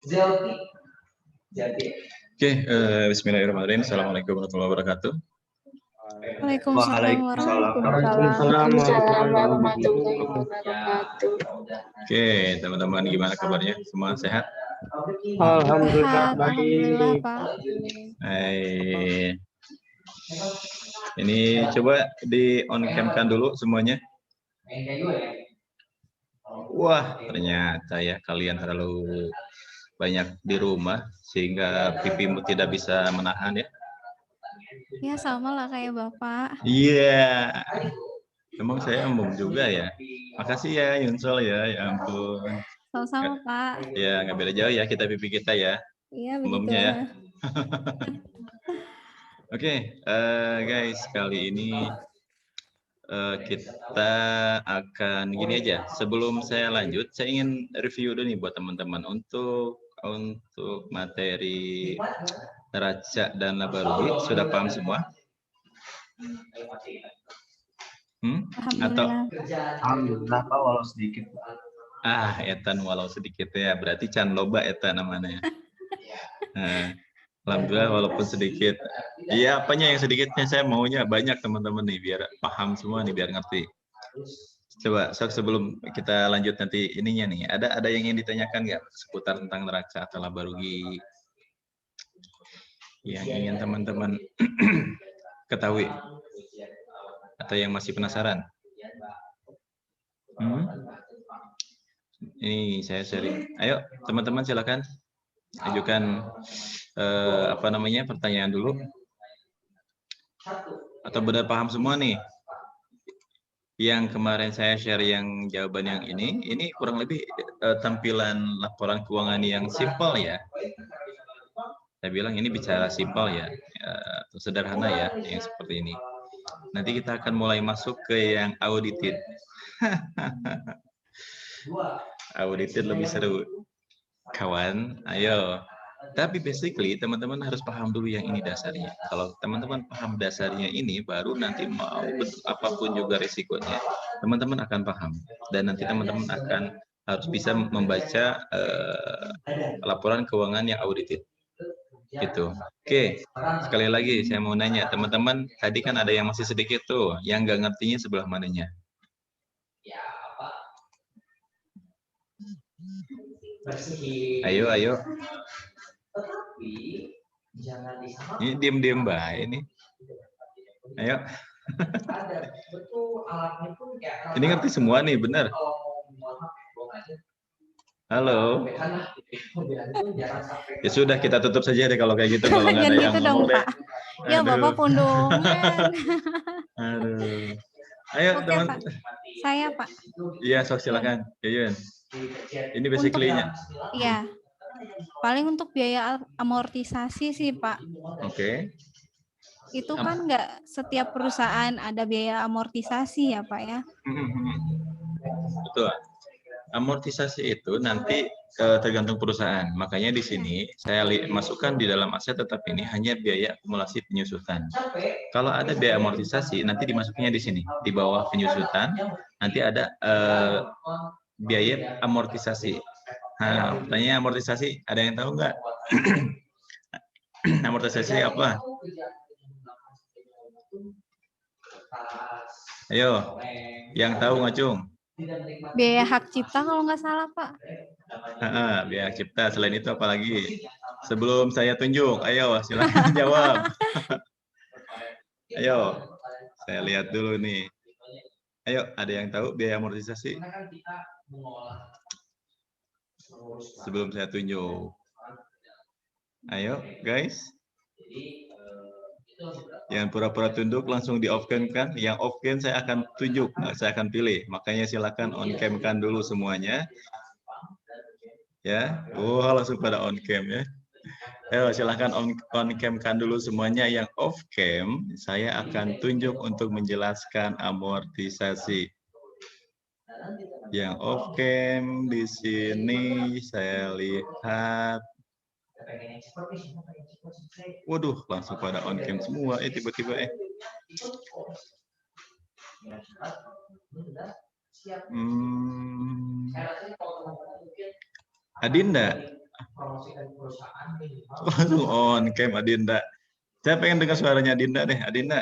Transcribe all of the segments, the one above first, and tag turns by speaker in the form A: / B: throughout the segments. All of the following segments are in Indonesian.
A: Oke, bismillahirrahmanirrahim. Assalamualaikum warahmatullahi wabarakatuh.
B: Waalaikumsalam
C: Waalaikumsalam warahmatullahi wabarakatuh.
A: Oke, teman-teman gimana kabarnya? Semua sehat?
C: Alhamdulillah
B: Alhamdulillah,
C: baik.
B: Pak.
A: Hai. Ini coba di on cam-kan dulu semuanya. Wah, ternyata ya kalian terlalu banyak di rumah sehingga pipimu tidak bisa menahan ya.
B: Ya, sama lah kayak Bapak.
A: Iya. Emang saya embung juga ya. Makasih ya Yunsol ya, ya ampun.
B: Sama-sama, Pak.
A: Ya nggak beda jauh ya kita pipi kita ya.
B: Iya,
A: Embungnya ya.
B: begitulah.
A: Oke, guys, kali ini kita akan gini aja. Sebelum saya lanjut, saya ingin review dulu nih buat teman-teman untuk materi neraca dan laba rugi sudah paham semua? Atau
C: Alhamdulillah Pak, walau sedikit.
A: etan walau sedikit ya, berarti can loba eta namanya. Nah, alhamdulillah walaupun sedikit. Iya, apanya yang sedikitnya saya maunya banyak teman-teman nih biar paham semua nih, biar ngerti. Coba sebelum kita lanjut nanti ininya nih, ada yang ingin ditanyakan nggak seputar tentang neraca atau laba rugi yang ingin teman-teman ketahui atau yang masih penasaran? Ini saya sharing. Ayo teman-teman silakan ajukan pertanyaan dulu. Atau benar paham semua nih? Yang kemarin saya share yang jawaban yang ini kurang lebih tampilan laporan keuangan yang simpel ya. Saya bilang ini bicara simpel ya, sederhana ya, yang seperti ini. Nanti kita akan mulai masuk ke yang audited. Audited lebih seru. Kawan, ayo. Tapi basically teman-teman harus paham dulu yang ini dasarnya. Kalau teman-teman paham dasarnya ini, baru nanti mau apapun juga risikonya, teman-teman akan paham. Dan nanti teman-teman akan harus bisa membaca laporan keuangan yang audited. Gitu. Oke, sekali lagi saya mau nanya, teman-teman tadi kan ada yang masih sedikit tuh, yang nggak ngertinya sebelah mananya? Ayo. Ini diem-diem baik ini. Ayo. Ini ngerti semua nih, bener? Halo. Ya sudah, kita tutup saja deh kalau kayak gitu. Kalau nggak ada yang
B: gitu
A: ngomong
B: dong,
A: deh.
B: Pak. Ya, Bapak pundungan.
A: Aduh. Ayo,
B: Oke,
A: teman.
B: Pak. Saya, Pak.
A: Iya, sok silakan. Yuyun. Ini basically-nya.
B: Iya. Paling untuk biaya amortisasi sih, Pak.
A: Oke.
B: Itu kan nggak setiap perusahaan ada biaya amortisasi ya, Pak ya?
A: Betul. Amortisasi itu nanti tergantung perusahaan. Makanya di sini saya masukkan di dalam aset tetap ini hanya biaya akumulasi penyusutan. Kalau ada biaya amortisasi nanti dimasuknya di sini di bawah penyusutan. Nanti ada biaya amortisasi. Nah, pertanyaan amortisasi ada yang tahu nggak? Amortisasi apa? Ayo, yang tahu ngacung?
B: Biaya hak cipta kalau nggak salah, Pak.
A: Biaya hak cipta. Selain itu apa lagi? Sebelum saya tunjuk, ayo silakan jawab. Ayo, saya lihat dulu nih. Ayo, ada yang tahu biaya amortisasi? Sebelum saya tunjuk. Ayo, guys. Yang pura-pura tunduk langsung di off cam kan? Yang off cam saya akan tunjuk, saya akan pilih. Makanya silakan on cam kan dulu semuanya. Ya, langsung pada on cam ya. Ayo silakan on cam kan dulu semuanya. Yang off cam saya akan tunjuk untuk menjelaskan amortisasi. Yang off cam di sini saya lihat. Waduh, langsung pada on cam semua. Tiba-tiba Adinda, Langsung on cam Adinda. Saya pengen dengar suaranya Adinda deh. Adinda,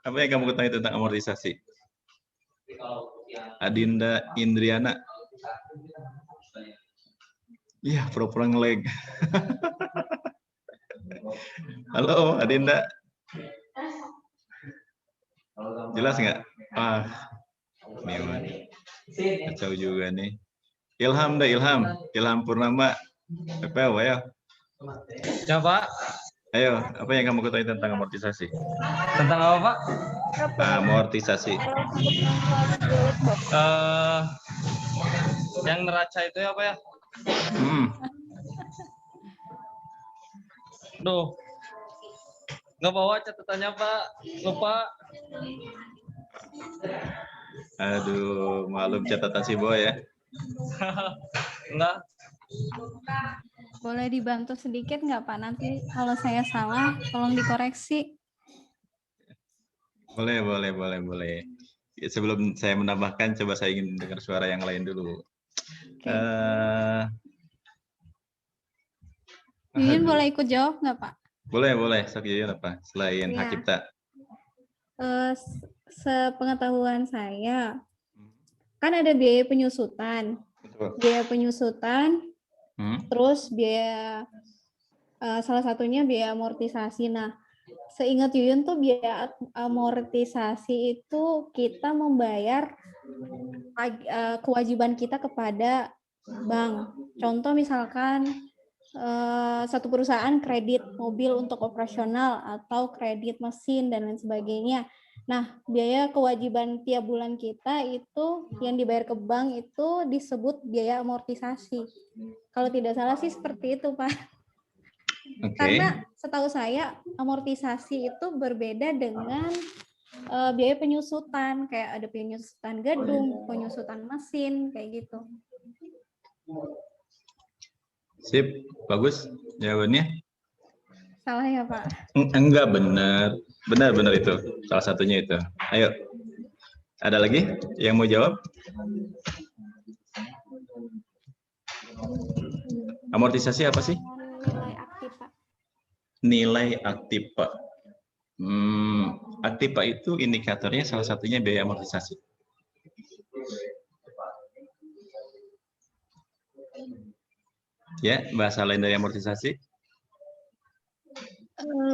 A: apa yang kamu ketahui tentang amortisasi? Adinda Indriana. Iya, pura-pura ngelag. Halo, Adinda. Jelas nggak? Ah, ini kacau juga nih. Ilham deh, Ilham Purnama. PPL, ayo.
D: Ya Pak,
A: Ayo, apa yang kamu ketahui tentang amortisasi?
D: tentang apa Pak?
A: Amortisasi.
D: Yang neraca itu ya Pak ya? Duh, nggak bawa catatannya Pak, lupa.
A: Aduh, malum catatan si Boy ya.
D: Enggak.
B: Boleh dibantu sedikit nggak Pak? Nanti kalau saya salah, tolong dikoreksi.
A: Boleh. Ya, sebelum saya menambahkan, coba saya ingin dengar suara yang lain dulu.
B: Oke. Yuyun boleh ikut jawab nggak Pak?
A: Boleh. Sok Yuyun apa? Selain
B: Ya.
A: Hak Cipta.
B: Sepengetahuan saya, kan ada biaya penyusutan.
A: Betul.
B: Biaya penyusutan, terus biaya salah satunya biaya amortisasi. Nah, seingat Yuyun tuh biaya amortisasi itu kita membayar kewajiban kita kepada bank. Contoh misalkan satu perusahaan kredit mobil untuk operasional atau kredit mesin dan lain sebagainya. Nah, biaya kewajiban tiap bulan kita itu yang dibayar ke bank itu disebut biaya amortisasi. Kalau tidak salah sih seperti itu, Pak.
A: Okay.
B: Karena setahu saya amortisasi itu berbeda dengan biaya penyusutan, kayak ada penyusutan gedung, penyusutan mesin, kayak gitu.
A: Sip, bagus jawabannya.
B: Salah ya Pak?
A: Enggak, benar itu. Salah satunya itu. Ayo, ada lagi yang mau jawab? Amortisasi apa sih?
B: Nilai aktif Pak.
A: Nilai aktif Pak. Aktif Pak itu indikatornya salah satunya biaya amortisasi. Ya, bahasa lain dari amortisasi?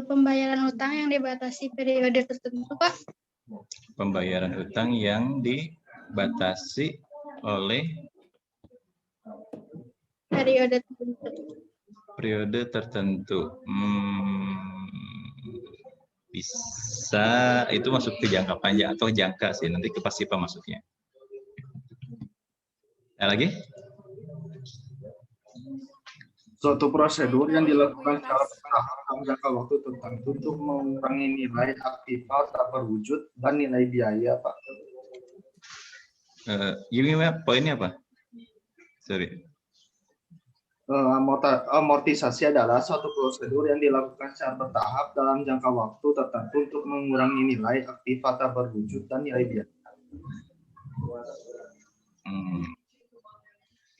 E: Pembayaran utang yang dibatasi periode tertentu, Pak.
A: Pembayaran utang yang dibatasi oleh
E: Periode tertentu.
A: Periode tertentu. Bisa itu masuk ke jangka panjang atau jangka sih, nanti ke pasifa masuknya. Ada lagi?
C: Suatu prosedur yang dilakukan secara bertahap dalam jangka waktu tertentu untuk mengurangi nilai aktiva tak berwujud dan nilai biaya, Pak.
A: Gimana poinnya apa? Sorry.
C: Amortisasi adalah suatu prosedur yang dilakukan secara bertahap dalam jangka waktu tertentu untuk mengurangi nilai aktiva tak berwujud dan nilai biaya.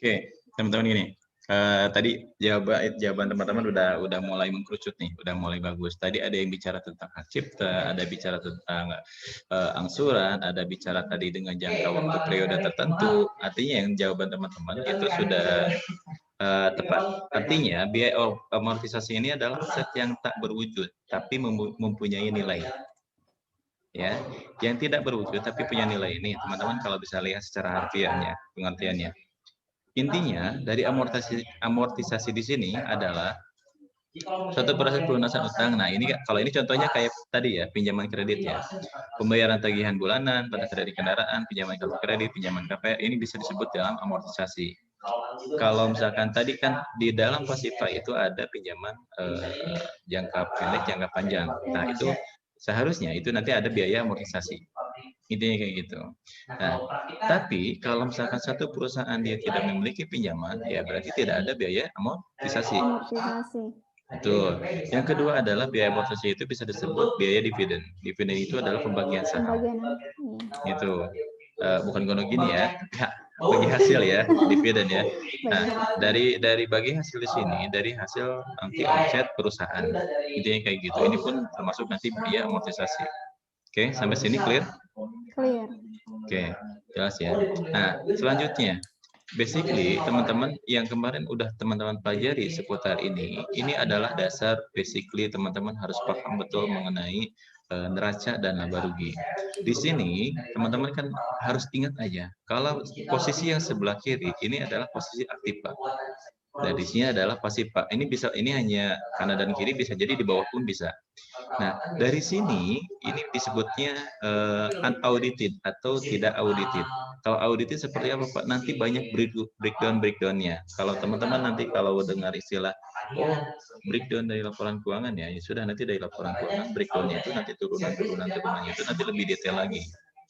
A: Oke, teman-teman gini. Tadi jawaban teman-teman udah mulai mengkerucut nih, udah mulai bagus. Tadi ada yang bicara tentang hak cipta, ada bicara tentang angsuran, ada bicara tadi dengan jangka waktu periode tertentu. Artinya yang jawaban teman-teman itu sudah tepat. Artinya biaya amortisasi ini adalah aset yang tak berwujud tapi mempunyai nilai. Ya, yang tidak berwujud tapi punya nilai ini, teman-teman kalau bisa lihat secara harfiahnya, pengertiannya. Intinya dari amortisasi di sini adalah suatu proses pelunasan utang. Nah, ini kalau ini contohnya kayak tadi ya, pinjaman kredit ya. Pembayaran tagihan bulanan pada kredit kendaraan, pinjaman kartu kredit, pinjaman KPR, ini bisa disebut dalam amortisasi. Kalau misalkan tadi kan di dalam pasifa itu ada pinjaman jangka pendek, jangka panjang. Nah, itu seharusnya itu nanti ada biaya amortisasi. Intinya kayak gitu. Nah, tapi kalau misalkan satu perusahaan dia tidak memiliki pinjaman, ya berarti tidak ada biaya amortisasi. Betul. Yang kedua adalah biaya amortisasi itu bisa disebut biaya dividen. Dividen itu adalah pembagian saham. Itu bukan gono gini ya. bagi hasil ya, dividen ya. Nah, dari bagi hasil di sini, dari hasil nanti omset perusahaan, intinya kayak gitu. Ini pun termasuk nanti biaya amortisasi. Oke, sampai sini clear?
B: Clear.
A: Oke, jelas ya. Nah, selanjutnya, basically teman-teman yang kemarin udah teman-teman pelajari seputar ini adalah dasar basically teman-teman harus paham betul mengenai neraca dan laba rugi. Di sini teman-teman kan harus ingat aja, kalau posisi yang sebelah kiri ini adalah posisi aktiva. Dan di sini adalah pasifa. Ini hanya kanan dan kiri, bisa jadi di bawah pun bisa. Nah, dari sini ini disebutnya unaudited atau tidak audited. Kalau audited seperti apa, Pak? Nanti banyak breakdown-nya. Kalau teman-teman nanti kalau dengar istilah breakdown dari laporan keuangan ya sudah, nanti dari laporan keuangan breakdown-nya itu nanti turunannya itu nanti lebih detail lagi.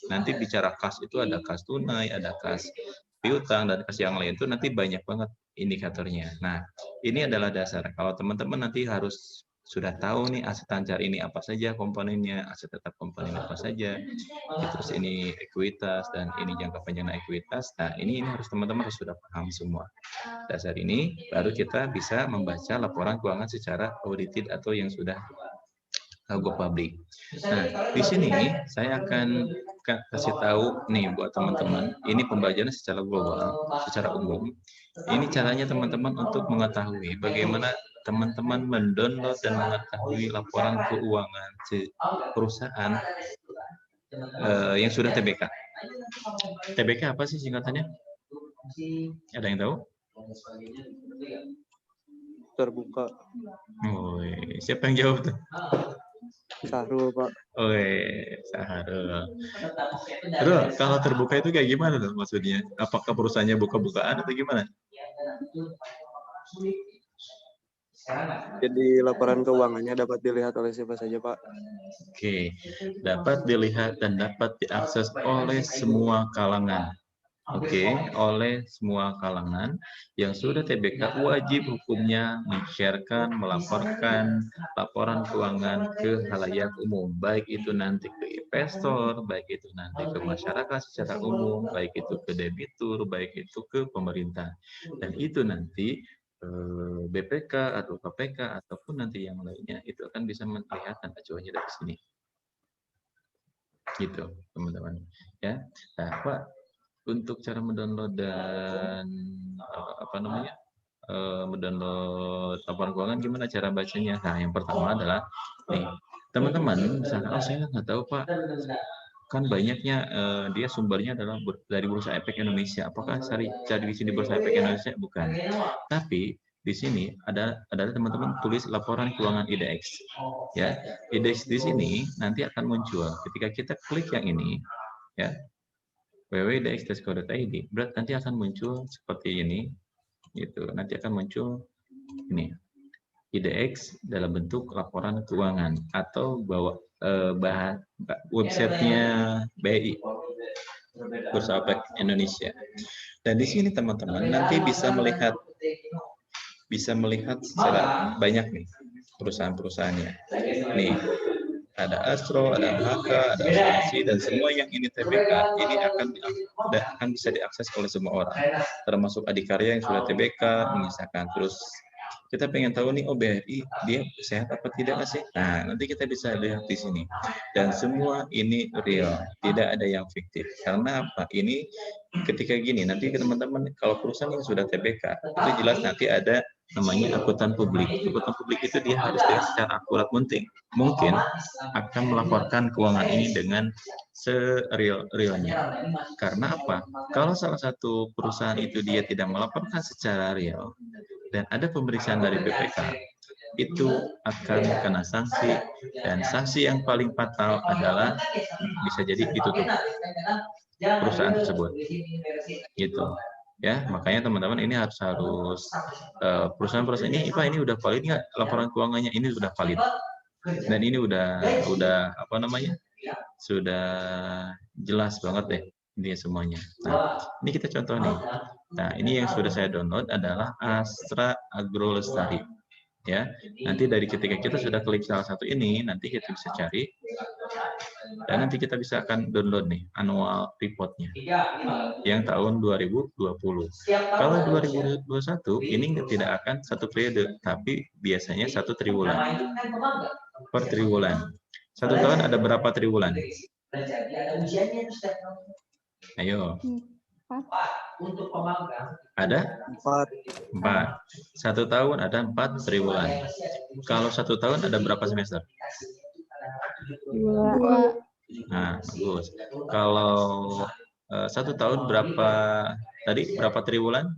A: Nanti bicara kas itu ada kas tunai, ada kas piutang, dan kas yang lain itu nanti banyak banget indikatornya. Nah, ini adalah dasar. Kalau teman-teman nanti harus sudah tahu nih aset lancar ini apa saja komponennya, aset tetap komponen apa saja, terus ini ekuitas dan ini jangka panjang ekuitas. Nah, ini harus teman-teman harus sudah paham semua. Dasar ini baru kita bisa membaca laporan keuangan secara audited atau yang sudah go public. Nah, di sini saya akan kasih tahu nih buat teman-teman, ini pembelajaran secara global, secara umum. Ini caranya teman-teman untuk mengetahui bagaimana teman-teman mendownload dan mengetahui laporan keuangan perusahaan yang sudah TBK. TBK apa sih singkatannya? Ada yang tahu?
F: Terbuka.
A: Oh, siapa yang jawab tuh?
F: Sahrul, Pak.
A: Oke, Sahrul. Terus kalau terbuka itu kayak gimana tuh maksudnya? Apakah perusahaannya buka-bukaan atau gimana?
F: Jadi laporan keuangannya dapat dilihat oleh siapa saja, Pak?
A: Oke, dapat dilihat dan dapat diakses oleh semua kalangan. Oke, oleh semua kalangan yang sudah TBK wajib hukumnya men-sharekan, melaporkan laporan keuangan ke khalayak umum, baik itu nanti ke investor, baik itu nanti ke masyarakat secara umum, baik itu ke debitur, baik itu ke pemerintah. Dan itu nanti BPK atau KPK ataupun nanti yang lainnya itu akan bisa melihat dan acuannya dari sini. Gitu, teman-teman. Ya, nah, Pak. Untuk cara mendownload dan mendownload laporan keuangan gimana cara bacanya? Nah, yang pertama adalah nih teman-teman misalkan saya nggak tahu Pak, kan banyaknya dia sumbernya adalah dari Bursa Efek Indonesia. Apakah cari di sini Bursa Efek Indonesia? Bukan. Tapi di sini adalah teman-teman tulis laporan keuangan IDX. Ya, IDX di sini nanti akan muncul ketika kita klik yang ini, ya. www.idx.co.id, berarti nanti akan muncul seperti ini, gitu. Nanti akan muncul ini IDX dalam bentuk laporan keuangan atau websitenya BI, Bursa Efek Indonesia. Dan di sini teman-teman nanti bisa melihat secara banyak nih perusahaan-perusahaannya. Nih. Ada Astro, ada HK, ada asuransi, dan semua yang ini TBK ini akan bisa diakses oleh semua orang, termasuk adikarya yang sudah TBK, misalkan. Terus kita pengen tahu nih, BRI dia sehat apa tidak sih? Nah, nanti kita bisa lihat di sini. Dan semua ini real, tidak ada yang fiktif. Karena apa? Ini ketika gini, nanti teman-teman kalau perusahaan yang sudah TBK itu jelas nanti ada namanya akuntan publik. Akuntan publik itu dia harus secara akurat mungkin akan melaporkan keuangan ini dengan sereal-realnya. Karena apa? Kalau salah satu perusahaan itu dia tidak melaporkan secara real dan ada pemeriksaan dari BPK, itu akan kena sanksi, dan sanksi yang paling fatal adalah bisa jadi ditutup perusahaan tersebut. Gitu. Ya, makanya teman-teman ini harus perusahaan-perusahaan ini, Pak, ini udah valid nggak laporan keuangannya? Ini sudah valid. Dan ini udah sudah jelas banget deh ini semuanya. Nah, ini kita contoh nih. Nah, ini yang sudah saya download adalah Astra Agro Lestari. Ya, nanti dari ketika kita sudah klik salah satu ini, nanti kita bisa cari Dan nanti kita bisa akan download nih annual report-nya yang tahun 2020. Kalau 2021 ini tidak akan satu periode, tapi biasanya satu triwulan. Per triwulan. Satu tahun ada berapa triwulan? Ayo. Ada? 4. Satu tahun ada 4 triwulan. Kalau satu tahun ada berapa semester?
B: 2.
A: Nah, bagus. Kalau satu tahun berapa tadi? Berapa triwulan?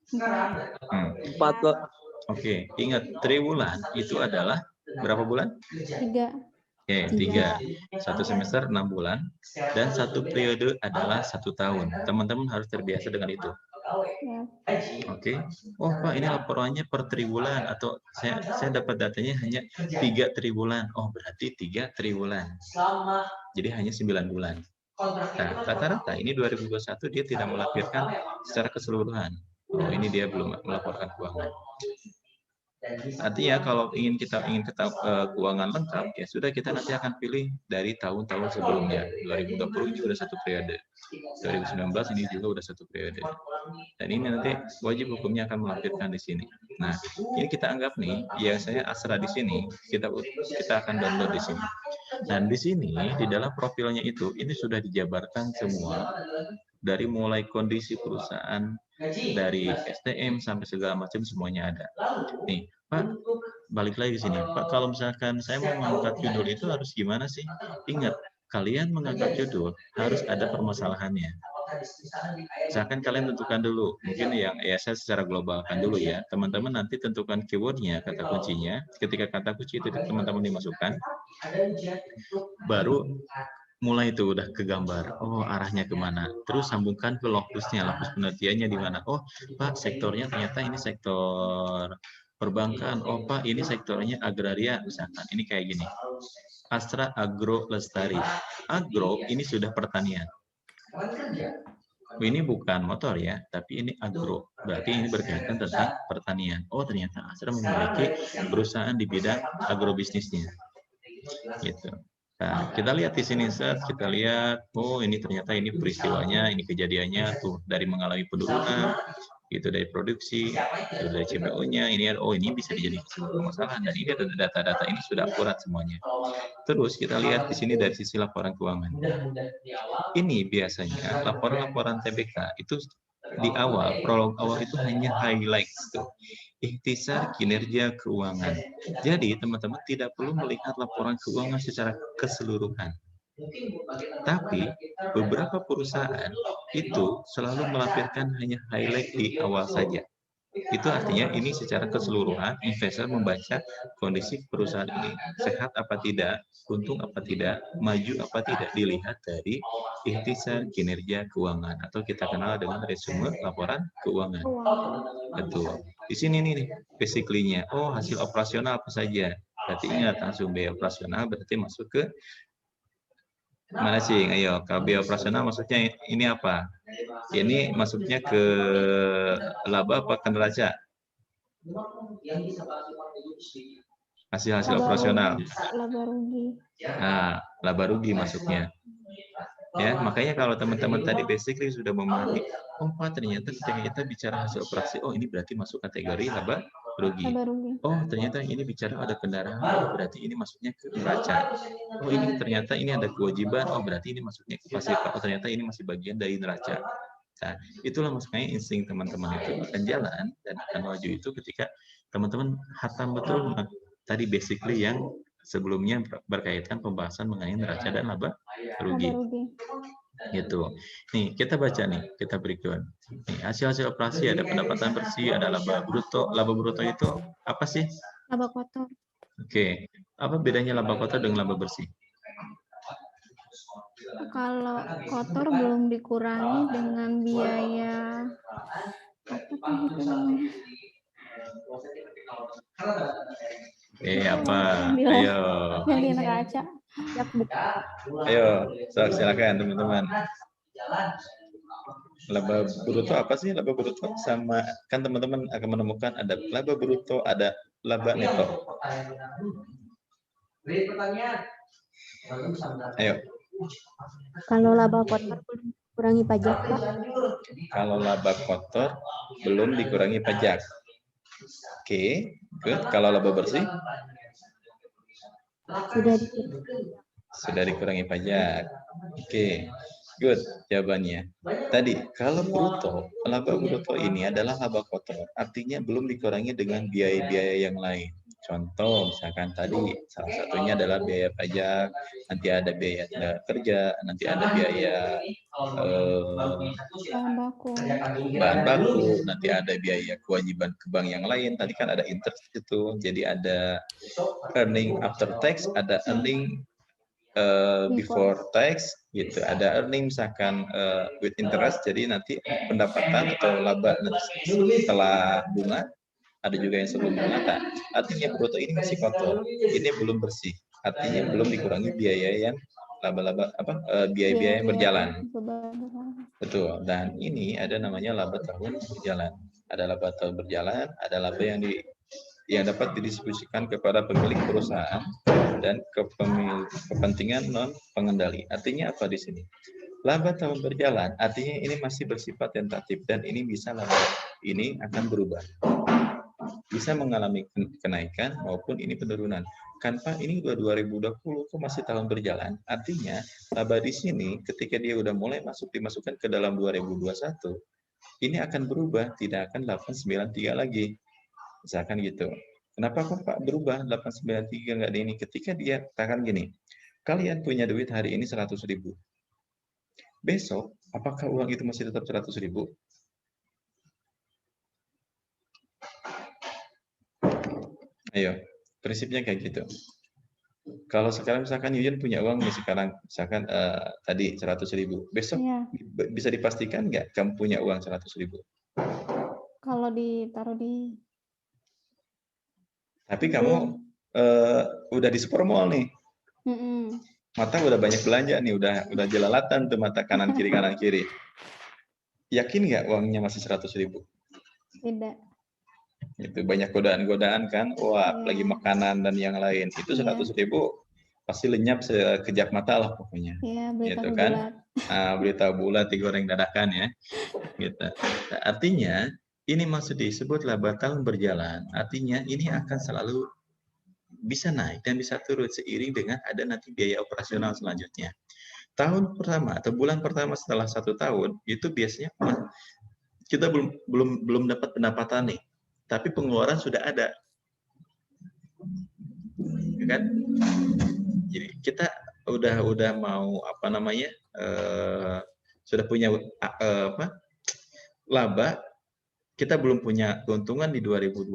F: 4 Pak.
A: Oke, ingat triwulan itu adalah berapa bulan?
B: 3.
A: Oke, 3. Satu semester 6 bulan dan satu periode adalah 1 tahun. Teman-teman harus terbiasa dengan itu.
B: Ya.
A: Oke. Oh Pak, ini laporannya per triwulan atau saya dapat datanya hanya 3 triwulan. Oh berarti 3 triwulan. Jadi hanya 9 bulan. Nah, rata-rata ini 2021 dia tidak melampirkan secara keseluruhan. Oh ini dia belum melaporkan keuangan. Artinya kalau ingin kita keuangan lengkap, ya sudah kita nanti akan pilih dari tahun-tahun sebelumnya. 2020 ini sudah satu periode. 2019 ini juga sudah satu periode. Dan ini nanti wajib hukumnya akan melampirkan di sini. Nah, ini kita anggap nih, yang saya asra di sini, kita akan download di sini. Dan di sini, di dalam profilnya itu, ini sudah dijabarkan semua, dari mulai kondisi perusahaan, dari STM sampai segala macam semuanya ada. Nih, Pak, balik lagi di sini. Pak, kalau misalkan saya mau mengangkat judul itu harus gimana sih? Ingat, kalian mengangkat judul harus ada permasalahannya. Misalkan kalian tentukan dulu, mungkin yang saya secara globalkan dulu ya. Teman-teman nanti tentukan keywordnya, kata kuncinya. Ketika kata kunci itu teman-teman dimasukkan, baru mulai itu udah ke gambar. Oh, arahnya kemana? Terus sambungkan ke lokusnya, lokus penelitiannya di mana? Oh, Pak, sektornya ternyata ini sektor perbankan. Oh, Pak, ini sektornya agraria, misalkan. Ini kayak gini. Astra Agro Lestari. Agro ini sudah pertanian. Ini bukan motor ya, tapi ini agro. Berarti ini berkaitan tentang pertanian. Oh, ternyata Astra memiliki perusahaan di bidang agrobisnisnya. Gitu. Nah, kita lihat di sini, kita lihat, oh ini ternyata ini peristiwanya, ini kejadiannya tuh dari mengalami penurunan, itu dari produksi, itu dari CPO-nya, ini oh ini bisa dijadikan sebuah permasalahan dan ini data-data ini sudah akurat semuanya. Terus kita lihat di sini dari sisi laporan keuangan. Ini biasanya laporan-laporan TBK itu di awal, prolog awal itu hanya highlight tuh. Ikhtisar kinerja keuangan. Jadi teman-teman tidak perlu melihat laporan keuangan secara keseluruhan. Tapi beberapa perusahaan itu selalu melampirkan hanya highlight di awal saja. Itu artinya ini secara keseluruhan investor membaca kondisi perusahaan ini sehat apa tidak, untung apa tidak, maju apa tidak dilihat dari ikhtisar kinerja keuangan atau kita kenal dengan resume laporan keuangan. Betul. Di sini nih basically-nya. Oh, hasil operasional apa saja. Berarti ingat langsung biaya operasional berarti masuk ke mana sih? Ayo, kalau biaya operasional maksudnya ini apa? Ini masuknya ke laba apa ke neraca? Hasil operasional.
B: Laba rugi.
A: Nah, laba rugi masuknya. Ya, makanya kalau teman-teman tadi basically sudah memahami, oh Pak, ternyata ketika kita bicara hasil operasi, oh ini berarti masuk kategori laba rugi. Oh, ternyata ini bicara ada kendaraan, oh berarti ini masuknya ke neraca. Oh, ini ternyata ini ada kewajiban, oh berarti ini masuknya ke fasilitas, oh ternyata ini masih bagian dari neraca. Nah, itulah maksudnya insting teman-teman itu akan jalan dan akan maju itu ketika teman-teman hatam betul tadi basically yang sebelumnya berkaitan pembahasan mengenai neraca dan laba rugi. Gitu. Nih, kita baca nih, kita berikut. Nih, hasil-hasil operasi ada pendapatan bersih, ada laba bruto. Laba bruto itu apa sih?
B: Laba kotor.
A: Oke. Apa bedanya laba kotor dengan laba bersih?
B: Kalau kotor belum dikurangi dengan biaya apa itu namanya?
A: Apa? Ayo.
B: Yang di neraca.
A: Ayo, silakan teman-teman. Laba bruto apa sih? Laba bruto sama kan teman-teman akan menemukan ada laba bruto, ada laba neto. Ayo.
G: Kalau laba kotor belum kurangi pajak, Pak.
A: Kalau laba kotor belum dikurangi pajak. Oke, good. Kalau laba bersih
G: Sudah
A: dikurangi pajak. Oke, good. Jawabannya. Tadi kalau bruto, laba bruto ini adalah laba kotor. Artinya belum dikurangi dengan biaya-biaya yang lain. Contoh, misalkan tadi salah satunya adalah biaya pajak, nanti ada biaya tenaga kerja, nanti ada biaya bahan baku, nanti ada biaya kewajiban ke bank yang lain. Tadi kan ada interest itu, jadi ada earning after tax, ada earning before tax, gitu. Ada earning misalkan with interest, jadi nanti pendapatan atau laba setelah bunga. Ada juga yang sebelum bunga. Artinya bruto ini masih kotor, ini belum bersih. Artinya belum dikurangi biaya yang laba-laba biaya-biaya yang berjalan. Betul. Dan ini ada namanya laba tahun berjalan. Ada laba tahun berjalan, ada laba yang dapat didistribusikan kepada pemilik perusahaan dan kepentingan non pengendali. Artinya apa di sini? Laba tahun berjalan, artinya ini masih bersifat tentatif dan ini bisa laba ini akan berubah. Bisa mengalami kenaikan maupun ini penurunan. Kan Pak, ini udah 2020 kok masih tahun berjalan. Artinya laba di sini ketika dia udah mulai dimasukkan ke dalam 2021, ini akan berubah, tidak akan 893 lagi. Misalkan gitu. Kenapa kok Pak berubah 893 nggak di ini? Ketika dia katakan gini, kalian punya duit hari ini 100.000. Besok, apakah uang itu masih tetap 100.000? Ayo, prinsipnya kayak gitu. Kalau sekarang misalkan Yuyun punya uang nih sekarang, misalkan tadi 100.000, besok bisa dipastikan nggak kamu punya uang 100.000?
B: Kalau ditaruh di.
A: Tapi kamu udah di supermall nih, mata udah banyak belanja nih, udah jelalatan tuh mata kanan kiri. Yakin nggak uangnya masih 100.000?
B: Tidak.
A: Itu banyak godaan-godaan kan, wah lagi makanan dan yang lain, itu 100.000 pasti lenyap sekejap mata lah pokoknya. Gitu kan? Berita bulat digoreng dadakan ya. Gitu. Nah, artinya ini maksud disebut laba tahun berjalan. Artinya ini akan selalu bisa naik dan bisa turun seiring dengan ada nanti biaya operasional selanjutnya. Tahun pertama atau bulan pertama setelah 1 tahun itu biasanya kita belum dapat pendapatan nih. Tapi pengeluaran sudah ada, ya kan? Jadi kita udah mau sudah punya laba, kita belum punya keuntungan di 2021,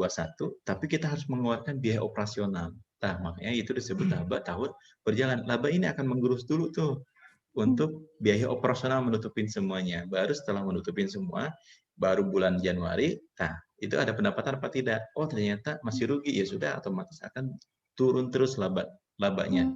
A: tapi kita harus mengeluarkan biaya operasional. Nah, makanya itu disebut laba tahun berjalan. Laba ini akan menggerus dulu tuh untuk biaya operasional menutupin semuanya. Baru setelah menutupin semua, baru bulan Januari, itu ada pendapatan apa tidak? Oh ternyata masih rugi, ya sudah otomatis akan turun terus labanya.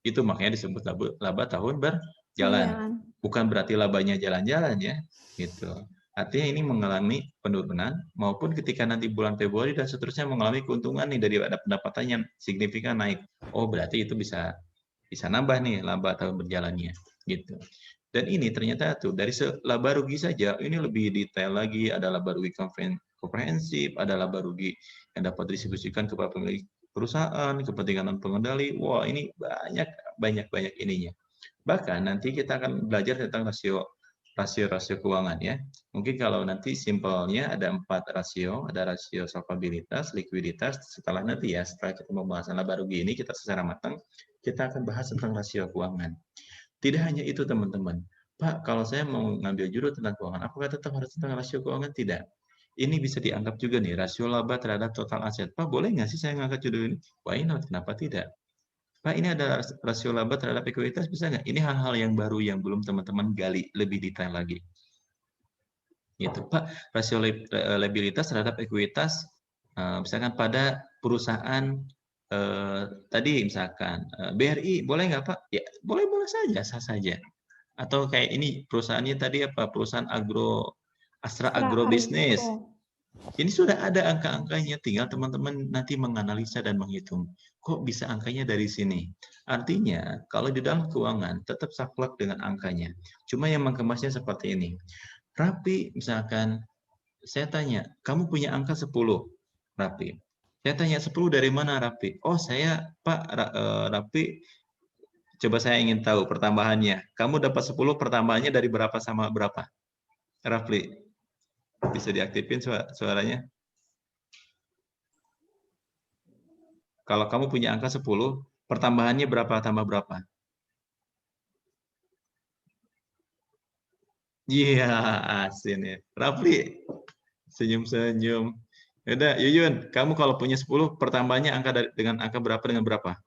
A: Itu makanya disebut laba tahun berjalan. Bukan berarti labanya jalan-jalan ya, gitu. Artinya ini mengalami penurunan maupun ketika nanti bulan Februari dan seterusnya mengalami keuntungan nih dari ada pendapatan yang signifikan naik. Oh berarti itu bisa nambah nih laba tahun berjalannya, gitu. Dan ini ternyata tuh dari laba rugi saja ini lebih detail lagi, ada laba rugi komprehensif, ada laba rugi yang dapat didistribusikan kepada pemilik perusahaan, kepentingan pengendali. Wah, ini banyak ininya. Bahkan nanti kita akan belajar tentang rasio keuangan ya. Mungkin kalau nanti simpelnya ada 4 rasio, ada rasio solvabilitas, likuiditas. Setelah kita membahas laba rugi ini kita secara matang, kita akan bahas tentang rasio keuangan. Tidak hanya itu teman-teman. Pak, kalau saya mau ngambil judul tentang keuangan, apakah tetap harus tentang rasio keuangan? Tidak. Ini bisa dianggap juga nih, rasio laba terhadap total aset. Pak, boleh nggak sih saya ngangkat judul ini? Why not? Kenapa tidak? Pak, ini ada rasio laba terhadap ekuitas, bisa nggak? Ini hal-hal yang baru yang belum teman-teman gali lebih detail lagi. Gitu, Pak, rasio liabilitas terhadap ekuitas, misalkan pada perusahaan tadi misalkan BRI, boleh nggak Pak? Ya, boleh saja, sah saja. Atau kayak ini perusahaannya tadi apa? Perusahaan agrobisnis. Ini sudah ada angka-angkanya, tinggal teman-teman nanti menganalisa dan menghitung. Kok bisa angkanya dari sini? Artinya, kalau di dalam keuangan, tetap saklek dengan angkanya. Cuma yang mengemasnya seperti ini. Rapi, misalkan, saya tanya, kamu punya angka 10, Rapi. Saya tanya, 10 dari mana, Rapi? Oh, saya, Pak, Rapi, coba saya ingin tahu pertambahannya. Kamu dapat 10, pertambahannya dari berapa sama berapa? Rapi, bisa diaktifin suaranya? Kalau kamu punya angka 10, pertambahannya berapa tambah berapa? Iya, asin ya. Rafli, senyum-senyum. Yaudah, Yuyun, kamu kalau punya 10, pertambahannya dengan angka berapa dengan berapa?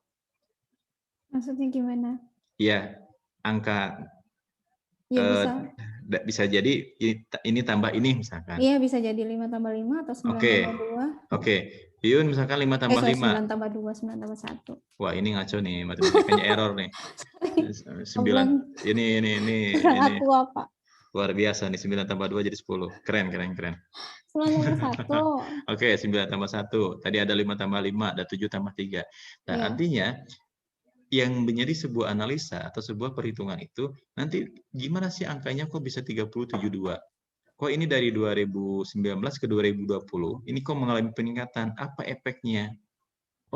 B: Maksudnya gimana?
A: Iya, angka
B: Ya
A: bisa jadi ini tambah ini misalkan.
B: Iya, bisa jadi 5 tambah 5 atau 9 tambah 2.
A: Oke. Yuyun misalkan 5 tambah 5.
B: 9 tambah 2, 9 tambah 1.
A: Wah, ini ngaco nih, matematikanya error nih. 9. Ini
B: aku apa?
A: Luar biasa nih, 9 tambah 2 jadi 10. Keren.
B: 9 tambah 1.
A: Oke, 9 tambah 1. Tadi ada 5 tambah 5, ada 7 tambah 3. Nah, artinya yang menjadi sebuah analisa atau sebuah perhitungan itu, nanti gimana sih angkanya kok bisa 3072? Kok ini dari 2019 ke 2020, ini kok mengalami peningkatan? Apa efeknya?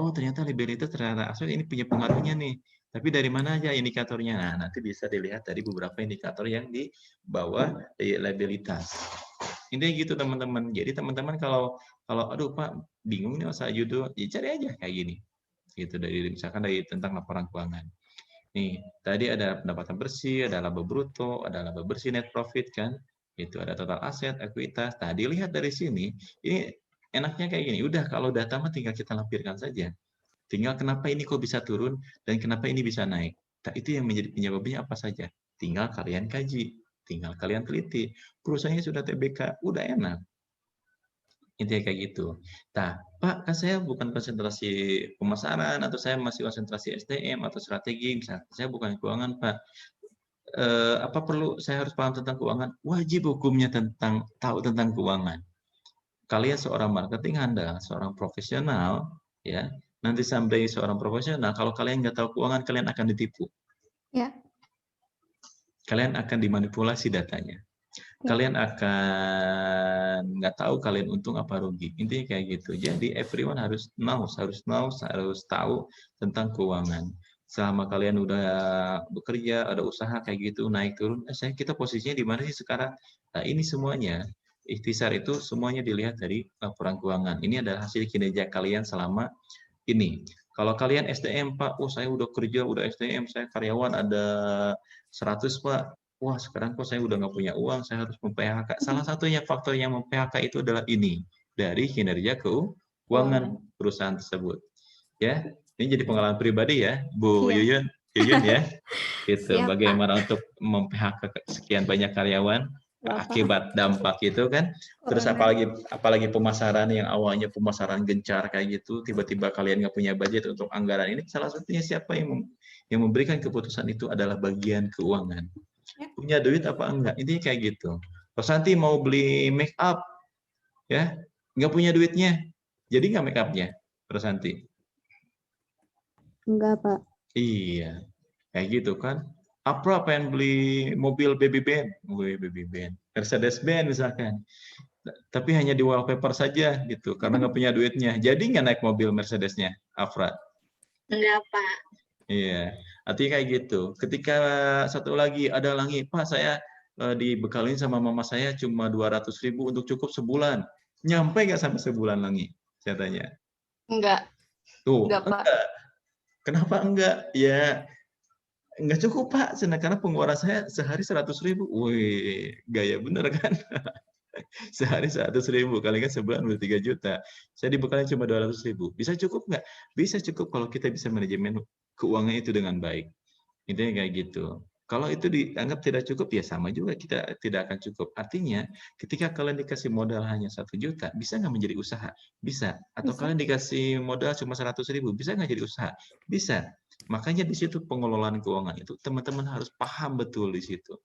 A: Oh, ternyata liabilitas ternyata aspek ini punya pengaruhnya nih. Tapi dari mana aja indikatornya? Nah, nanti bisa dilihat dari beberapa indikator yang di bawah liabilitas. Intinya gitu teman-teman. Jadi teman-teman kalau aduh Pak bingung nih masa judul, ya cari aja kayak gini. Gitu misalkan dari tentang laporan keuangan. Nih, tadi ada pendapatan bersih, ada laba bruto, ada laba bersih net profit kan. Itu ada total aset, ekuitas. Tadi lihat dari sini, ini enaknya kayak gini. Udah kalau data mah tinggal kita lampirkan saja. Tinggal kenapa ini kok bisa turun dan kenapa ini bisa naik. Nah, itu yang menjadi penyebabnya apa saja. Tinggal kalian kaji, tinggal kalian teliti. Perusahaannya sudah TBK, udah enak. Intinya kayak gitu. Nah, Pak, kan saya bukan konsentrasi pemasaran atau saya masih konsentrasi SDM atau strategi, misalnya saya bukan keuangan, Pak. Apa perlu saya harus paham tentang keuangan? Wajib hukumnya tahu tentang keuangan. Kalian seorang marketing handal, seorang profesional, ya. Nanti sampai seorang profesional, kalau kalian nggak tahu keuangan, kalian akan ditipu.
B: Ya.
A: Kalian akan dimanipulasi datanya. Kalian akan nggak tahu kalian untung apa rugi. Intinya kayak gitu. Jadi everyone harus tahu tentang keuangan. Selama kalian udah bekerja, ada usaha kayak gitu, naik turun, kita posisinya di mana sih sekarang? Nah, ini semuanya, ikhtisar itu semuanya dilihat dari laporan keuangan. Ini adalah hasil kinerja kalian selama ini. Kalau kalian SDM, Pak, saya udah kerja, udah SDM, saya karyawan ada 100, Pak. Wah, sekarang kok saya udah nggak punya uang, saya harus mem-PHK. Salah satunya faktor yang mem-PHK itu adalah ini, dari kinerja keuangan perusahaan tersebut. Ya, ini jadi pengalaman pribadi ya, Bu Yuyun ya. Gitu, bagaimana untuk mem-PHK sekian banyak karyawan, akibat dampak itu kan. Terus apalagi pemasaran yang awalnya pemasaran gencar kayak gitu, tiba-tiba kalian nggak punya budget untuk anggaran ini, salah satunya siapa yang memberikan keputusan itu adalah bagian keuangan. Punya duit apa enggak? Intinya kayak gitu. Terus nanti mau beli make up, ya nggak punya duitnya, jadi nggak make upnya. Terus nanti?
G: Enggak, Pak.
A: Iya, kayak gitu kan. Apa pengen beli mobil baby band, Mercedes Benz misalkan, tapi hanya di wallpaper saja gitu, karena nggak punya duitnya. Jadi nggak naik mobil Mercedesnya, Afra?
E: Enggak, Pak.
A: Iya, artinya kayak gitu. Ketika satu lagi ada lagi, Pak, saya dibekalin sama mama saya cuma 200.000 untuk cukup sebulan. Nyampe nggak sampai sebulan lagi? Saya tanya.
E: Enggak.
A: Tuh,
E: enggak, Pak.
A: Kenapa enggak? Ya, enggak cukup, Pak. Karena pengeluaran saya sehari 100.000. Wih, gaya bener kan? Sehari 100.000, kali kan sebulan udah 3 juta. Saya dibekalin cuma 200.000. Bisa cukup nggak? Bisa cukup kalau kita bisa manajemen keuangan itu dengan baik. Intinya kayak gitu. Kalau itu dianggap tidak cukup, ya sama juga kita tidak akan cukup. Artinya, ketika kalian dikasih modal hanya 1 juta, bisa nggak menjadi usaha? Bisa. Atau kalian dikasih modal cuma 100.000, bisa nggak jadi usaha? Bisa. Makanya di situ pengelolaan keuangan itu teman-teman harus paham betul di situ.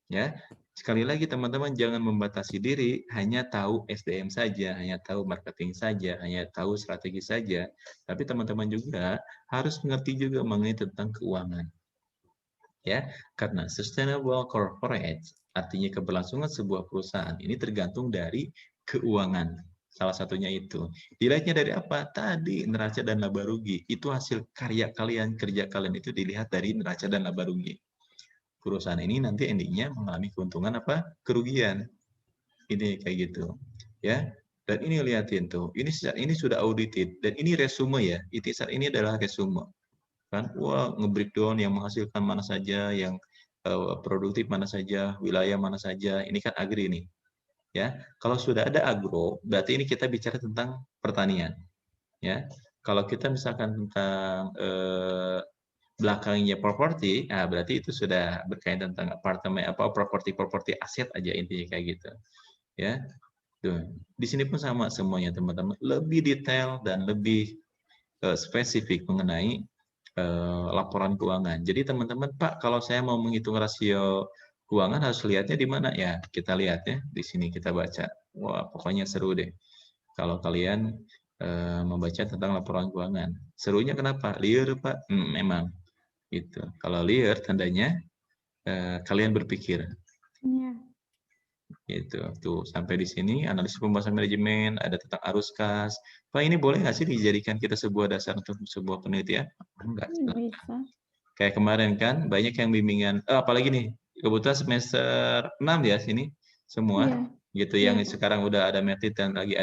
A: Ya, Sekali lagi teman-teman jangan membatasi diri hanya tahu SDM saja, hanya tahu marketing saja, hanya tahu strategi saja. Tapi teman-teman juga harus mengerti juga mengenai tentang keuangan. Ya, karena sustainable corporate artinya keberlangsungan sebuah perusahaan ini tergantung dari keuangan. Salah satunya itu. Dilihatnya dari apa? Tadi neraca dan laba rugi. Itu hasil karya kalian, kerja kalian itu dilihat dari neraca dan laba rugi. Perusahaan ini nanti endingnya mengalami keuntungan apa? Kerugian. Ini kayak gitu. Ya. Dan ini lihatin tuh. Ini sudah audited dan ini resume ya. Ini adalah resume. Kan wah nge-breakdown yang menghasilkan mana saja, yang produktif mana saja, wilayah mana saja. Ini kan agri nih. Ya. Kalau sudah ada agro, berarti ini kita bicara tentang pertanian. Ya. Kalau kita misalkan tentang belakangnya properti, nah berarti itu sudah berkaitan tentang apartemen apa properti aset aja intinya kayak gitu. Ya. Tuh. Di sini pun sama semuanya teman-teman, lebih detail dan lebih spesifik mengenai laporan keuangan. Jadi teman-teman, Pak, kalau saya mau menghitung rasio keuangan harus lihatnya di mana ya? Kita lihat ya, di sini kita baca. Wah, pokoknya seru deh. Kalau kalian membaca tentang laporan keuangan. Serunya kenapa? Liar, Pak. Memang. Gitu. Kalau liar tandanya kalian berpikir.
B: Iya.
A: Gitu. Tuh, sampai di sini analisis pembahasan manajemen, ada tentang arus kas. Pak, ini boleh nggak sih dijadikan kita sebuah dasar untuk sebuah penelitian? Enggak.
B: Bisa.
A: Kayak kemarin kan banyak yang bimbingan, apalagi nih, kebetulan semester 6 ya sini semua.
B: Iya.
A: Gitu yang sekarang udah ada metit dan lagi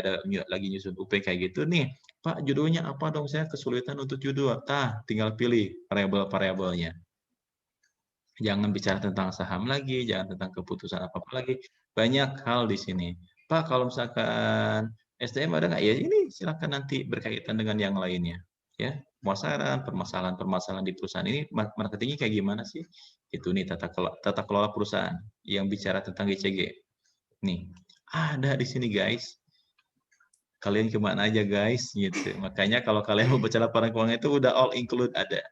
A: nyusun UP kayak gitu nih. Pak, judulnya apa dong? Saya kesulitan untuk judul. Tinggal pilih variabel-variabelnya. Jangan bicara tentang saham lagi, jangan tentang keputusan apa-apa lagi. Banyak hal di sini. Pak, kalau misalkan SDM ada nggak? Ya ini silakan nanti berkaitan dengan yang lainnya. Ya, permasalahan di perusahaan ini marketingnya kayak gimana sih? Itu nih tata kelola perusahaan yang bicara tentang GCG. Nih, ada di sini guys. Kalian kemana aja guys? Gitu. Makanya kalau kalian mau baca laporan keuangan itu udah all include ada.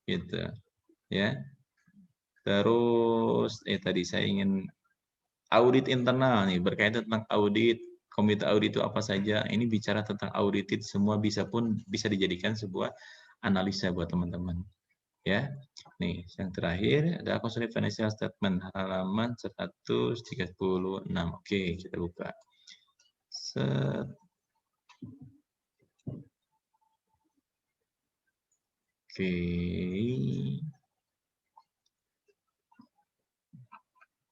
A: Gitu. Ya. Terus tadi saya ingin audit internal nih, berkaitan tentang audit, komite audit itu apa saja. Ini bicara tentang audited semua bisa dijadikan sebuah analisa buat teman-teman. Ya. Nih, yang terakhir ada consolidated financial statement halaman 136. Oke, kita buka. Set. Oke.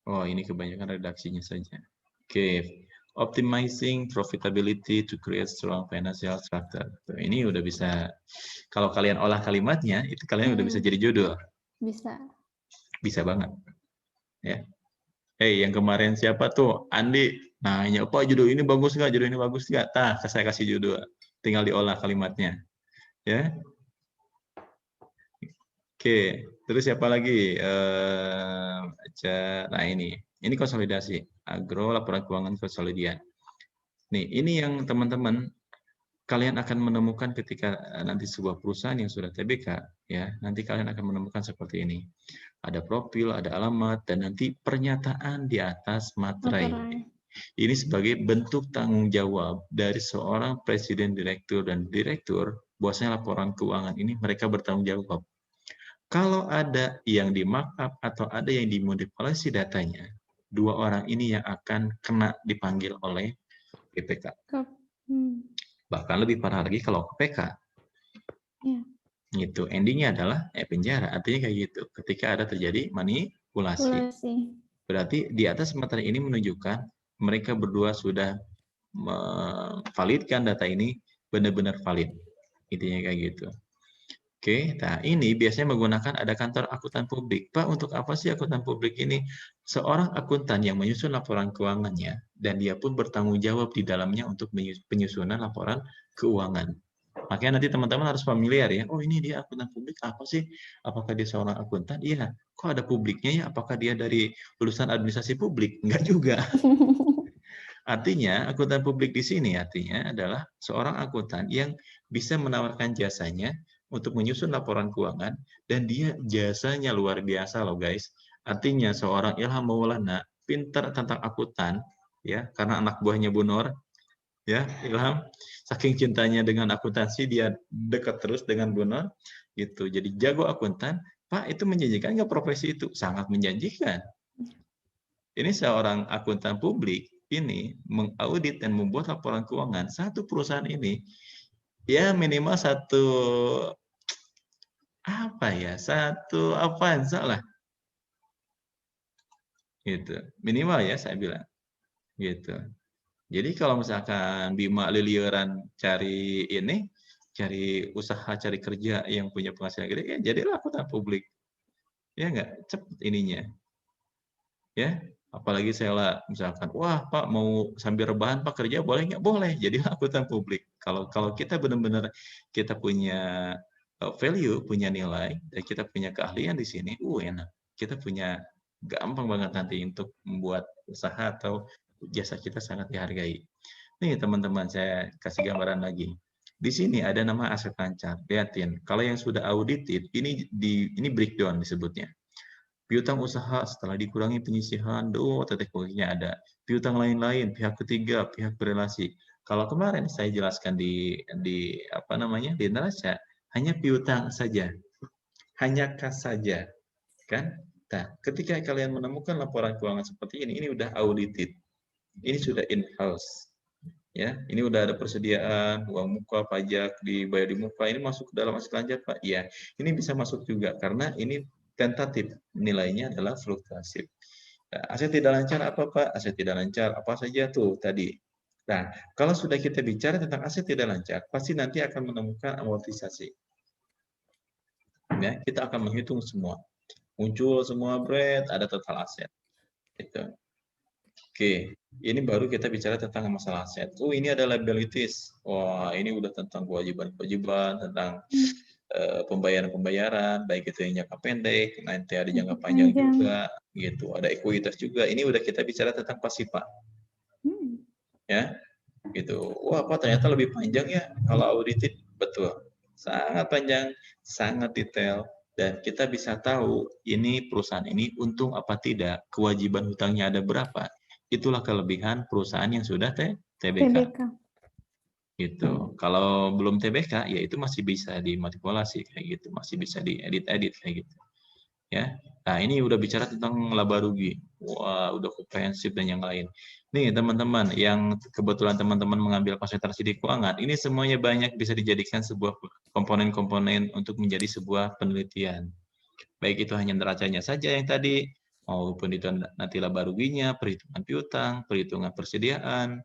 A: Oh, ini kebanyakan redaksinya saja. Oke, optimizing profitability to create strong financial structure. Tuh, ini udah bisa, kalau kalian olah kalimatnya, itu kalian udah bisa jadi judul.
B: Bisa.
A: Bisa banget. Ya. Yang kemarin siapa tuh? Andi. Nanya, Pak, judul ini bagus nggak? Judul ini bagus nggak? Saya kasih judul. Tinggal diolah kalimatnya. Ya. Oke, terus siapa lagi? Nah ini konsolidasi agro laporan keuangan konsolidian. Nih ini yang teman-teman kalian akan menemukan ketika nanti sebuah perusahaan yang sudah TBK ya, nanti kalian akan menemukan seperti ini. Ada profil, ada alamat, dan nanti pernyataan di atas materai. Ini sebagai bentuk tanggung jawab dari seorang presiden direktur dan direktur, bahwasanya laporan keuangan ini mereka bertanggung jawab. Kalau ada yang di-markup atau ada yang dimodifikasi datanya, dua orang ini yang akan kena dipanggil oleh BPK. Bahkan lebih parah lagi kalau KPK.
B: Ya.
A: Gitu. Endingnya adalah penjara. Artinya kayak gitu. Ketika ada terjadi manipulasi. Berarti di atas materi ini menunjukkan mereka berdua sudah memvalidkan data ini benar-benar valid. Intinya kayak gitu. Oke, nah ini biasanya menggunakan ada kantor akuntan publik. Pak, untuk apa sih akuntan publik ini? Seorang akuntan yang menyusun laporan keuangannya, dan dia pun bertanggung jawab di dalamnya untuk penyusunan laporan keuangan. Makanya nanti teman-teman harus familiar ya, oh ini dia akuntan publik, apa sih? Apakah dia seorang akuntan? Iya. Kok ada publiknya ya? Apakah dia dari lulusan administrasi publik? Enggak juga. Artinya, akuntan publik di sini artinya adalah seorang akuntan yang bisa menawarkan jasanya untuk menyusun laporan keuangan, dan dia jasanya luar biasa loh guys. Artinya seorang Ilham Maulana pintar tentang akuntan, ya, karena anak buahnya Bu Nur, ya, Ilham, saking cintanya dengan akuntansi dia dekat terus dengan Bu Nur, gitu. Jadi jago akuntan, Pak, itu menjanjikan nggak profesi itu? Sangat menjanjikan. Ini seorang akuntan publik ini mengaudit dan membuat laporan keuangan satu perusahaan ini, ya minimal satu apa ya, satu Avanza lah, gitu. Minimal ya saya bilang, gitu. Jadi kalau misalkan Bima liliuran cari ini, cari usaha, cari kerja yang punya penghasilan gede, ya jadilah akuntan publik, ya nggak cepet ininya, ya. Apalagi saya lah misalkan, wah Pak mau sambil rebahan Pak kerja boleh nggak? Boleh, jadilah akuntan publik. Kalau kita benar-benar kita punya value, punya nilai, dan kita punya keahlian di sini, enak. Kita punya gampang banget nanti untuk membuat usaha atau jasa kita sangat dihargai. Nih teman-teman, saya kasih gambaran lagi. Di sini ada nama aset lancar. Lihatin, kalau yang sudah audited, ini breakdown disebutnya. Piutang usaha setelah dikurangi penyisihan, tetek bengeknya ada. Piutang lain-lain, pihak ketiga, pihak berelasi. Kalau kemarin saya jelaskan di apa namanya di neraca, hanya piutang saja, hanya kas saja, kan? Nah, ketika kalian menemukan laporan keuangan seperti ini udah audited, ini sudah in-house, ya. Ini udah ada persediaan uang muka, pajak dibayar di muka, ini masuk ke dalam aset lancar Pak. Ya, ini bisa masuk juga karena ini tentatif, nilainya adalah fluktuatif. Nah, aset tidak lancar apa Pak? Aset tidak lancar apa saja tuh tadi. Nah, kalau sudah kita bicara tentang aset tidak lancar, pasti nanti akan menemukan amortisasi. Ya, kita akan menghitung semua. Muncul semua ada total aset. Gitu. Oke, ini baru kita bicara tentang masalah aset. Ini ada liabilities. Wah, ini udah tentang kewajiban-kewajiban, tentang pembayaran-pembayaran, baik itu yang jangka pendek, nanti ada jangka panjang juga, gitu. Ada ekuitas juga. Ini udah kita bicara tentang pasif, Pak. Ya, gitu. Wah, Pak, ternyata lebih panjang ya kalau audited. Betul. Sangat panjang, sangat detail, dan kita bisa tahu ini perusahaan ini untung apa tidak, kewajiban hutangnya ada berapa. Itulah kelebihan perusahaan yang sudah TBK. Gitu. Kalau belum TBK, ya itu masih bisa dimanipulasi kayak gitu, masih bisa diedit-edit kayak gitu. Ya. Nah, ini udah bicara tentang laba rugi. Wah, udah komprehensif dan yang lain. Nih, teman-teman, yang kebetulan teman-teman mengambil konsentrasi di keuangan, ini semuanya banyak bisa dijadikan sebuah komponen-komponen untuk menjadi sebuah penelitian. Baik itu hanya neracanya saja yang tadi, maupun itu nanti laba ruginya, perhitungan piutang, perhitungan persediaan,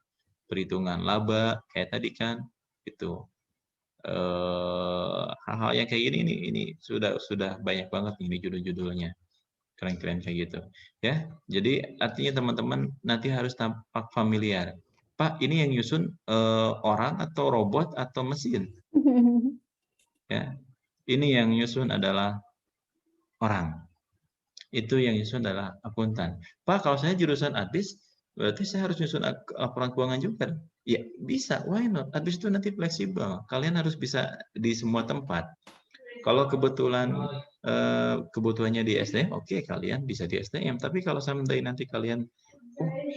A: perhitungan laba kayak tadi kan, itu hal-hal yang kayak gini ini sudah banyak banget ini judul-judulnya, keren-keren kayak gitu ya. Jadi artinya teman-teman nanti harus tampak familiar. Pak, ini yang nyusun orang atau robot atau mesin? Ya, ini yang nyusun adalah orang. Itu yang nyusun adalah akuntan. Pak, kalau saya jurusan admis, berarti saya harus nyusun laporan keuangan juga. Ya, bisa. Why not? Admis itu nanti fleksibel. Kalian harus bisa di semua tempat. Kalau kebetulan kebutuhannya di SDM, oke, kalian bisa di SDM. Tapi kalau someday nanti kalian,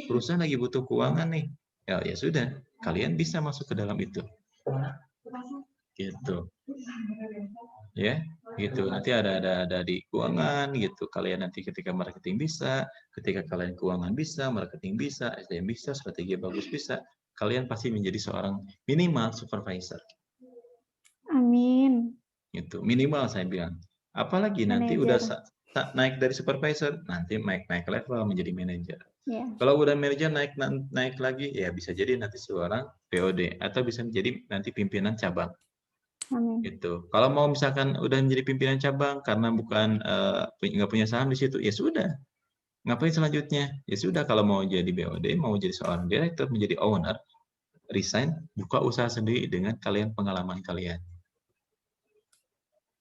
A: perusahaan lagi butuh keuangan nih, ya sudah, kalian bisa masuk ke dalam itu. Gitu. Ya, gitu. Nanti ada di keuangan gitu. Kalian nanti ketika marketing bisa, ketika kalian keuangan bisa, marketing bisa, SDM bisa, strategi bagus bisa, kalian pasti menjadi seorang minimal supervisor.
B: Amin.
A: Gitu. Minimal saya bilang. Apalagi nanti udah naik dari supervisor, nanti naik level menjadi manajer.
B: Yeah.
A: Kalau udah manajer naik lagi, ya bisa jadi nanti seorang POD atau bisa menjadi nanti pimpinan cabang.
B: Amin.
A: Gitu. Kalau mau misalkan udah menjadi pimpinan cabang karena bukan nggak punya saham di situ, ya sudah. Ngapain selanjutnya? Ya sudah, kalau mau jadi BOD, mau jadi seorang direktur, menjadi owner, resign, buka usaha sendiri dengan pengalaman kalian.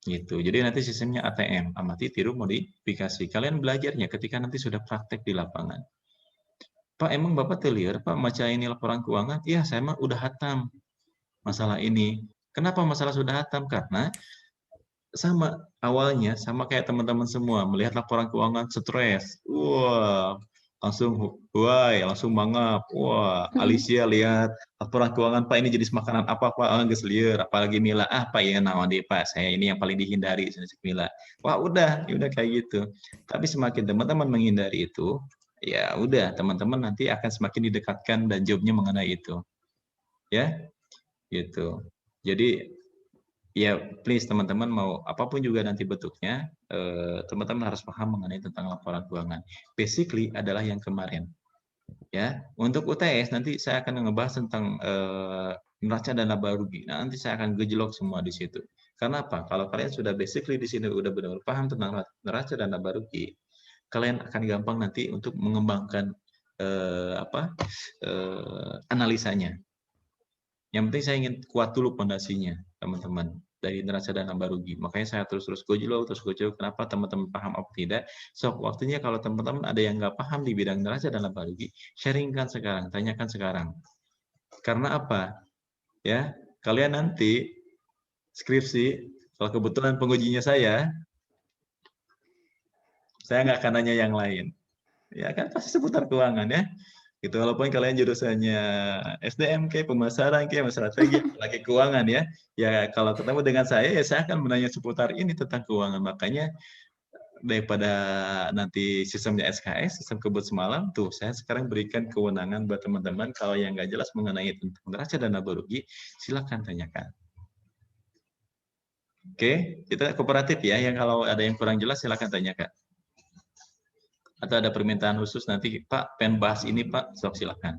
A: Gitu. Jadi nanti sistemnya ATM, amati, tiru, modifikasi. Kalian belajarnya ketika nanti sudah praktek di lapangan. Pak, emang Bapak clear, Pak, baca ini laporan keuangan? Iya, saya mah udah hatam masalah ini. Kenapa masalah sudah hatam? Karena awalnya sama kayak teman-teman semua, melihat laporan keuangan stres. Wah, langsung wah, langsung mangap. Wah, Alicia lihat laporan keuangan Pak ini jenis makanan apa Pak? Ah, geus lieur. Apalagi Mila, ah Pak ya naon deh Pak, saya ini yang paling dihindari Mila. Wah, udah, ya udah kayak gitu. Tapi semakin teman-teman menghindari itu, ya udah teman-teman nanti akan semakin didekatkan dan jawabnya mengenai itu. Ya, gitu. Jadi ya please teman-teman mau apapun juga nanti bentuknya, teman-teman harus paham mengenai tentang laporan keuangan. Basically adalah yang kemarin. Ya, untuk UTS nanti saya akan ngebahas tentang neraca dan laba rugi. Nah, nanti saya akan gejlok semua di situ. Karena apa? Kalau kalian sudah basically di sini udah benar-benar paham tentang neraca dan laba rugi, kalian akan gampang nanti untuk mengembangkan analisanya. Yang penting saya ingin kuat dulu fondasinya, teman-teman, dari neraca dan laba rugi. Makanya saya terus gojlok. Kenapa teman-teman paham apa tidak? So, waktunya kalau teman-teman ada yang nggak paham di bidang neraca dan laba rugi, sharingkan sekarang, tanyakan sekarang. Karena apa? Ya, kalian nanti skripsi, kalau kebetulan pengujinya saya nggak akan nanya yang lain. Ya kan pasti seputar keuangan ya. Gitu, walaupun kalian jurusannya SDM kayak pemasaran kayak strategi lagi keuangan ya kalau ketemu dengan saya ya saya akan menanya seputar ini tentang keuangan. Makanya daripada nanti sistemnya SKS sistem kebut semalam tuh saya sekarang berikan kewenangan buat teman-teman kalau yang nggak jelas mengenai tentang neraca dan laba rugi silakan tanyakan. Oke, kita kooperatif ya, yang kalau ada yang kurang jelas silakan tanyakan. Atau ada permintaan khusus nanti, Pak, pengen bahas ini, Pak, sok silakan.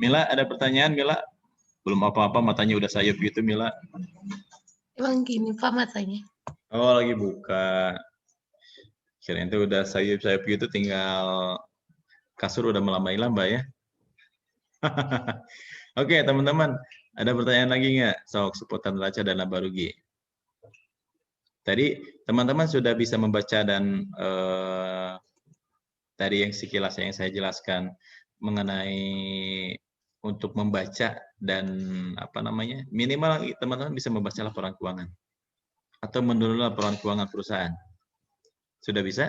A: Mila, ada pertanyaan, Mila? Belum apa-apa, matanya udah sayup gitu, Mila.
H: Emang gini, Pak, matanya.
A: Oh, lagi buka. Kirain itu udah sayup-sayup gitu, tinggal kasur udah melambai-lambai ya. Oke, teman-teman, ada pertanyaan lagi nggak? Sok seputar neraca dan laba rugi. Tadi teman-teman sudah bisa membaca dan tadi yang sekilas yang saya jelaskan mengenai untuk membaca dan apa namanya minimal teman-teman bisa membaca laporan keuangan atau mendownload laporan keuangan perusahaan. Sudah bisa?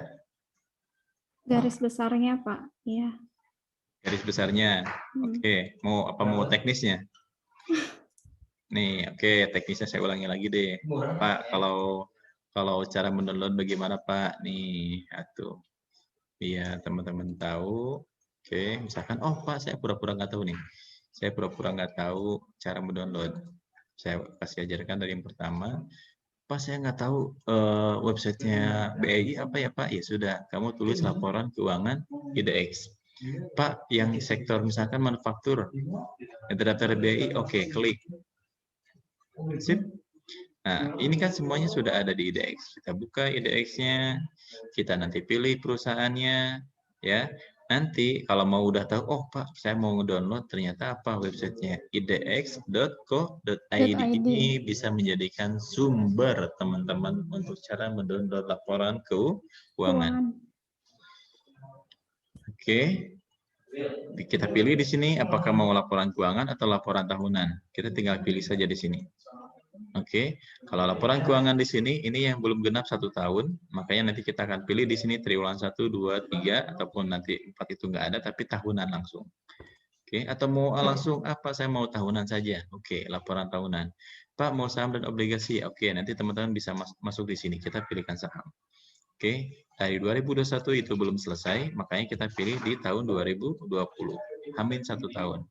B: Garis besarnya Pak, iya.
A: Garis besarnya, oke. Mau teknisnya? Nih, oke, teknisnya saya ulangi lagi deh, Pak. Kalau cara mendownload bagaimana Pak? Nih, atuh. Biar teman-teman tahu. Oke, misalkan, oh Pak, saya pura-pura nggak tahu nih. Saya pura-pura nggak tahu cara mendownload. Saya kasih ajarkan dari yang pertama. Pak, saya nggak tahu websitenya BI apa ya Pak? Ya sudah, kamu tulis laporan keuangan IDX. Pak, yang sektor misalkan manufaktur, daftar BI, oke, klik. Sip. Nah, ini kan semuanya sudah ada di IDX. Kita buka IDX-nya, kita nanti pilih perusahaannya, ya. Nanti kalau mau udah tahu, oh Pak, saya mau nge-download, ternyata apa websitenya? idx.co.id. Ini bisa menjadikan sumber teman-teman untuk cara mendownload laporan keuangan. Oke. Kita pilih di sini apakah mau laporan keuangan atau laporan tahunan. Kita tinggal pilih saja di sini. Oke, kalau laporan keuangan di sini, ini yang belum genap 1 tahun, makanya nanti kita akan pilih di sini triwulan 1, 2, 3, ataupun nanti 4 itu nggak ada, tapi tahunan langsung. Oke, atau mau langsung apa? Saya mau tahunan saja. Oke, laporan tahunan. Pak, mau saham dan obligasi? Oke, nanti teman-teman bisa masuk di sini. Kita pilihkan saham. Oke, dari 2021 itu belum selesai, makanya kita pilih di tahun 2020. Hamin 1 tahun.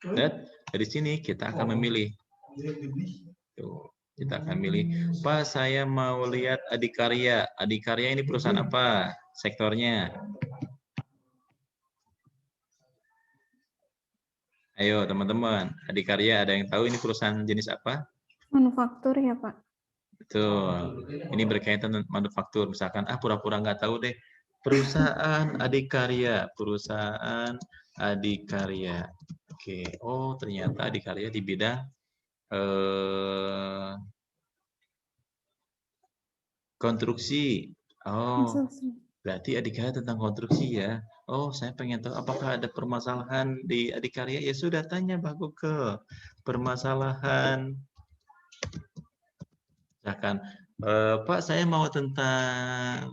A: Dan dari sini kita akan memilih. Tuh, kita akan milih, Pak, saya mau lihat Adikarya. Adikarya ini perusahaan apa? Sektornya. Ayo, teman-teman. Adikarya, ada yang tahu ini perusahaan jenis apa?
B: Manufaktur ya, Pak.
A: Betul. Ini berkaitan dengan manufaktur. Misalkan, pura-pura nggak tahu deh. Perusahaan Adikarya. Perusahaan Adikarya. Oke. Oh, ternyata Adikarya di bidang konstruksi. Oh, berarti Adikarya tentang konstruksi ya. Oh, saya pengen tahu apakah ada permasalahan di Adikarya. Ya sudah, tanya Bagus ke permasalahan. Misalkan Pak, saya mau tentang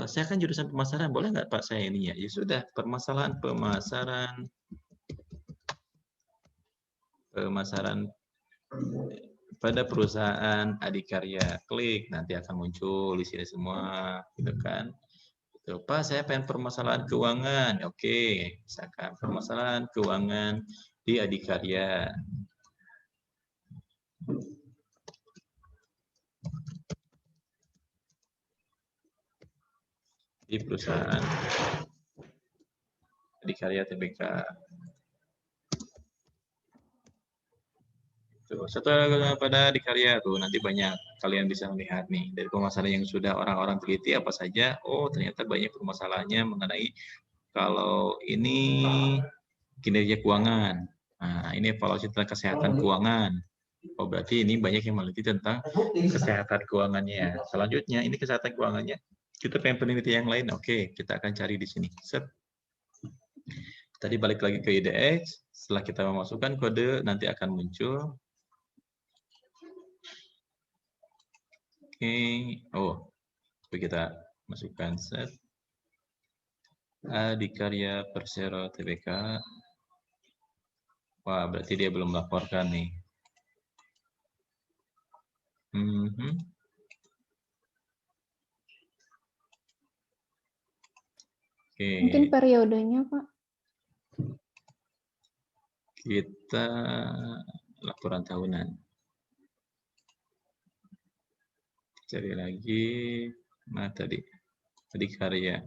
A: saya kan jurusan pemasaran, boleh nggak Pak saya ini ya? Ya sudah, permasalahan pemasaran pada perusahaan adikarya. Klik, nanti akan muncul di sini semua, gitu kan? Gitu. Pak, saya pengen permasalahan keuangan. Oke, misalkan permasalahan keuangan di adikarya. Di perusahaan adikarya TBK. Tuh, setelah pada adikarya tuh nanti banyak kalian bisa melihat nih dari permasalahan yang sudah orang-orang teliti apa saja. Oh, ternyata banyak permasalahannya mengenai kalau ini kinerja keuangan. Nah, ini evaluasi tentang kesehatan keuangan. Oh, berarti ini banyak yang meneliti tentang kesehatan keuangannya. Selanjutnya, ini kesehatan keuangannya. Kita pengen peneliti yang lain. Oke, kita akan cari di sini. Set. Tadi balik lagi ke IDX. Setelah kita memasukkan kode, nanti akan muncul. Oke. Oh, kita masukkan set. Adikarya Persero TBK. Wah, berarti dia belum melaporkan nih. Oke.
B: Mungkin periodenya, Pak.
A: Kita laporan tahunan. Cari lagi. Nah, tadi karya.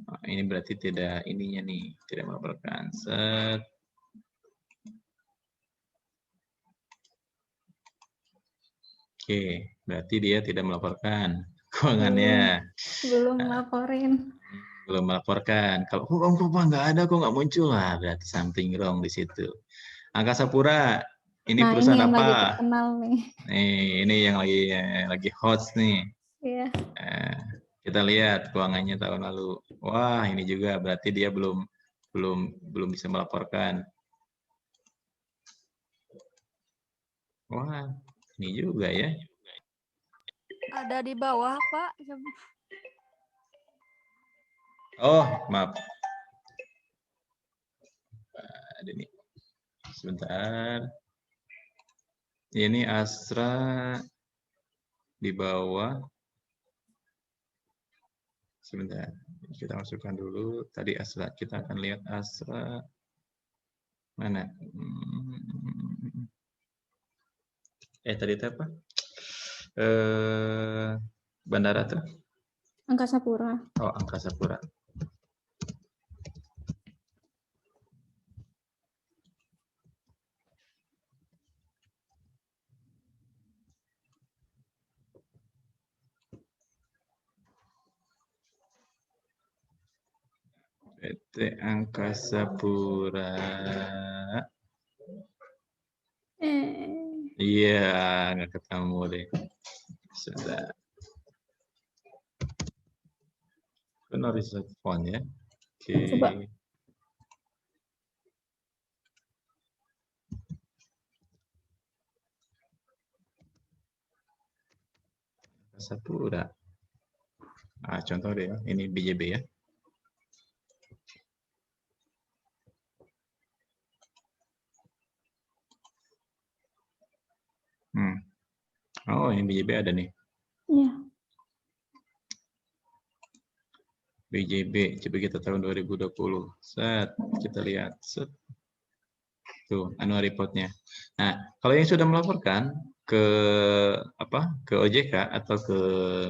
A: Nah, ini berarti tidak ininya nih, tidak melaporkan. Set. Oke, berarti dia tidak melaporkan keuangannya.
B: Belum laporin.
A: Belum melaporkan. Kalau kok nggak ada, kok nggak muncul lah, berarti something wrong di situ. Angkasa Pura, ini perusahaan
B: ini yang
A: apa?
B: lagi terkenal nih.
A: Nih, ini yang lagi hot nih.
B: Iya.
A: Kita lihat keuangannya tahun lalu. Wah, ini juga berarti dia belum bisa melaporkan. Wah, ini juga ya.
I: Ada di bawah, Pak.
A: Oh, maaf. Ada nih. Sebentar. Ini Astra di bawah. Sebentar. Kita masukkan dulu. Tadi Astra. Kita akan lihat Astra. Mana? Tadi itu apa? Bandara tuh?
B: Angkasa Pura.
A: Oh, Angkasa Pura. PT Angkasa Pura. Iya, nggak ketemu deh. Sudah. Benar reset font ya. Oke.
B: Coba.
A: Angkasa Pura. Ah, contoh deh ya. Ini BJB ya. Oh, ini BJB ada nih.
B: Iya.
A: BJB, coba kita tahun 2020. Set, kita lihat. Set. Tuh, annual report-nya. Nah, kalau yang sudah melaporkan ke OJK atau ke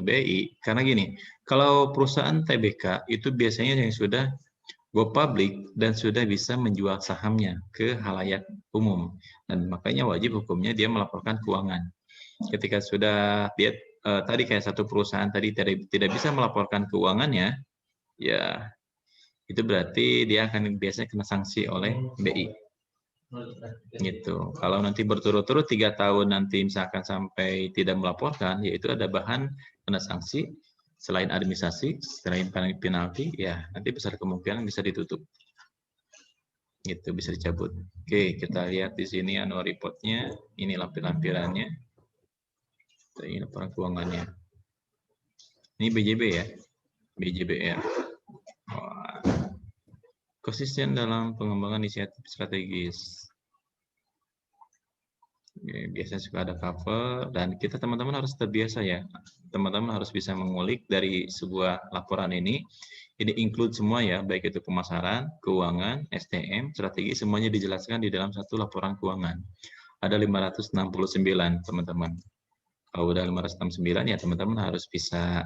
A: BI, karena gini, kalau perusahaan TBK itu biasanya yang sudah go public dan sudah bisa menjual sahamnya ke halayak umum, dan makanya wajib hukumnya dia melaporkan keuangan. Ketika sudah dia tadi kayak satu perusahaan tadi tidak bisa melaporkan keuangannya, ya itu berarti dia akan biasanya kena sanksi oleh BI. Gitu. Kalau nanti berturut-turut 3 tahun nanti misalkan sampai tidak melaporkan, yaitu ada bahan kena sanksi selain administrasi, selain penalti, ya nanti besar kemungkinan bisa ditutup. Gitu, bisa dicabut. Oke, kita lihat di sini annual report-nya. Ini lampiran-lampirannya. Ini laporan keuangannya. Ini BJB ya, BJBR. Wah. Konsisten dalam pengembangan inisiatif strategis. Ya, biasanya suka ada cover dan kita teman-teman harus terbiasa ya. Teman-teman harus bisa mengulik dari sebuah laporan ini. Ini include semua ya, baik itu pemasaran, keuangan, STM, strategi, semuanya dijelaskan di dalam satu laporan keuangan. Ada 569 teman-teman. Kalau udah 569 ya teman-teman harus bisa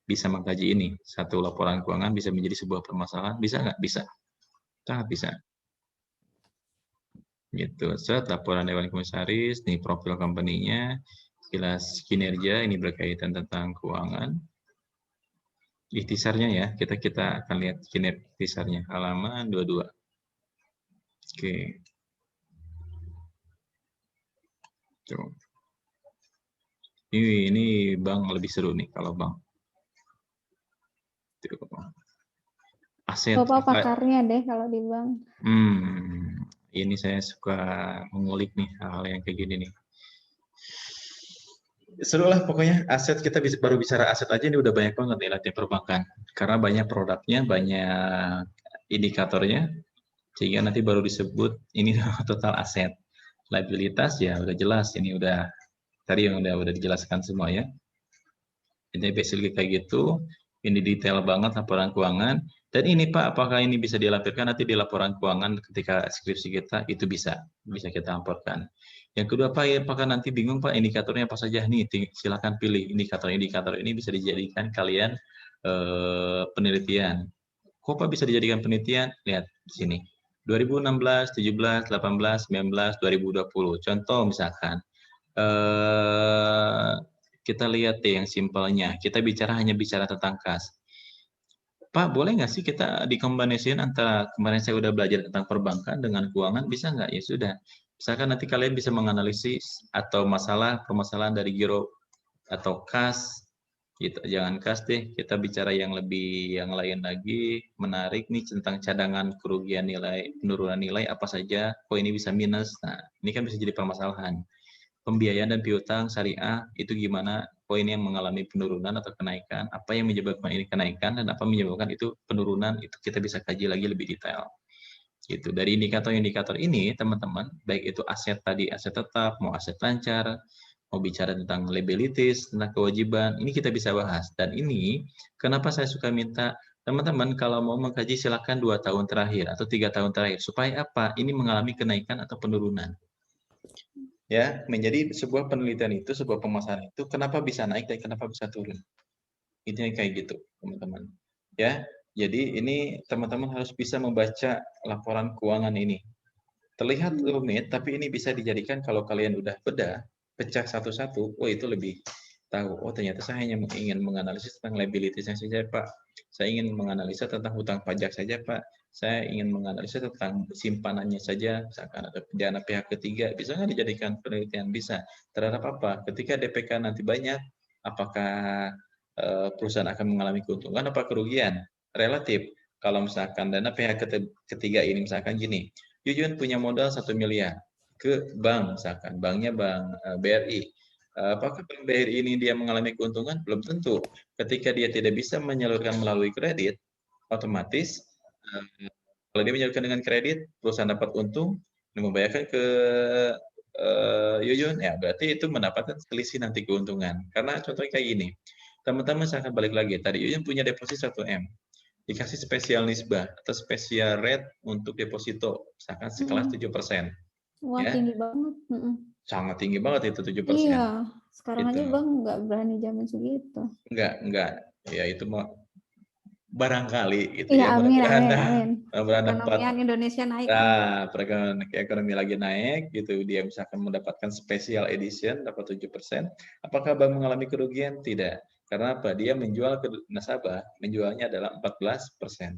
A: mengkaji ini. Satu laporan keuangan bisa menjadi sebuah permasalahan, bisa nggak? Bisa. Sangat bisa. Gitu. Set laporan Dewan Komisaris, nih profil company-nya, kilas kinerja, ini berkaitan tentang keuangan. Ikhtisarnya ya, kita akan lihat ikhtisarnya, halaman 22. Oke. Tuh. Ini bank lebih seru nih kalau bank. Tuh. Aset.
B: Bapak pakarnya deh kalau di bank.
A: Ini saya suka mengulik nih hal-hal yang kayak gini nih. Seru lah pokoknya, aset kita baru bicara aset aja ini udah banyak banget nih latihan perbankan. Karena banyak produknya, banyak indikatornya, sehingga nanti baru disebut ini total aset. Liabilitas ya udah jelas, ini udah tadi yang udah dijelaskan semua ya. Ini basically kayak gitu, ini detail banget laporan keuangan. Dan ini Pak, apakah ini bisa dilampirkan nanti di laporan keuangan ketika skripsi kita? Itu bisa kita laporkan. Yang kedua Pak, apakah nanti bingung Pak indikatornya apa saja? Nih, silakan pilih indikator ini bisa dijadikan kalian penelitian. Kok Pak bisa dijadikan penelitian? Lihat di sini. 2016, 17, 18, 19, 2020. Contoh misalkan, kita lihat deh yang simpelnya. Kita hanya bicara tentang kas. Pak, boleh nggak sih kita dikombinasikan antara kemarin saya udah belajar tentang perbankan dengan keuangan, bisa nggak? Ya sudah. Misalkan nanti kalian bisa menganalisis atau permasalahan dari giro atau kas, gitu. Jangan kas deh, kita bicara yang lain lagi, menarik nih tentang cadangan kerugian nilai, penurunan nilai apa saja, kok ini bisa minus. Nah, ini kan bisa jadi permasalahan. Pembiayaan dan piutang syariah itu gimana? Poin yang mengalami penurunan atau kenaikan, apa yang menyebabkan ini kenaikan dan apa menyebabkan itu penurunan, itu kita bisa kaji lagi lebih detail. Gitu. Dari indikator-indikator ini, teman-teman, baik itu aset tadi, aset tetap, mau aset lancar, mau bicara tentang liabilities, tentang kewajiban, ini kita bisa bahas. Dan ini, kenapa saya suka minta teman-teman kalau mau mengkaji silakan 2 tahun terakhir atau 3 tahun terakhir. Supaya apa? Ini mengalami kenaikan atau penurunan. Ya, menjadi sebuah penelitian itu, sebuah pemasaran itu, kenapa bisa naik dan kenapa bisa turun. Ini kayak gitu, teman-teman. Ya, jadi ini teman-teman harus bisa membaca laporan keuangan ini. Terlihat rumit, tapi ini bisa dijadikan kalau kalian udah pecah satu-satu, oh itu lebih tahu. Oh ternyata saya hanya ingin menganalisis tentang liability-nya saja, Pak. Saya ingin menganalisa tentang hutang pajak saja, Pak. Saya ingin menganalisa tentang simpanannya saja, misalkan ada dana pihak ketiga, bisa nggak dijadikan penelitian? Bisa. Terhadap apa? Ketika DPK nanti banyak, apakah perusahaan akan mengalami keuntungan apa kerugian? Relatif. Kalau misalkan dana pihak ketiga ini misalkan gini, Yuyun punya modal 1 miliar ke bank, misalkan banknya bank BRI. Apakah bank BRI ini dia mengalami keuntungan? Belum tentu. Ketika dia tidak bisa menyalurkan melalui kredit, otomatis kalau dia menyalurkan dengan kredit, perusahaan dapat untung, membayarkan ke Yuyun, ya berarti itu mendapatkan selisih nanti keuntungan. Karena contohnya kayak gini, teman-teman saya akan balik lagi. Tadi Yuyun punya deposit 1M, dikasih spesial nisbah atau spesial rate untuk deposito, misalkan sekelas 7%.
B: Wah,
A: ya.
B: tinggi banget.
A: Sangat tinggi banget itu 7%.
B: Iya, sekarang
A: Gitu.
B: aja bang nggak berani jamin segitu.
A: Enggak. Ya itu mah barangkali gitu
B: ya. Amin.
A: Perekonomian
B: Indonesia naik.
A: Nah, perekonomian ekonomi lagi naik gitu, dia misalkan mendapatkan special edition dapat 7%. Apakah bank mengalami kerugian? Tidak. Karena apa? Dia menjual ke nasabah, menjualnya adalah 14%.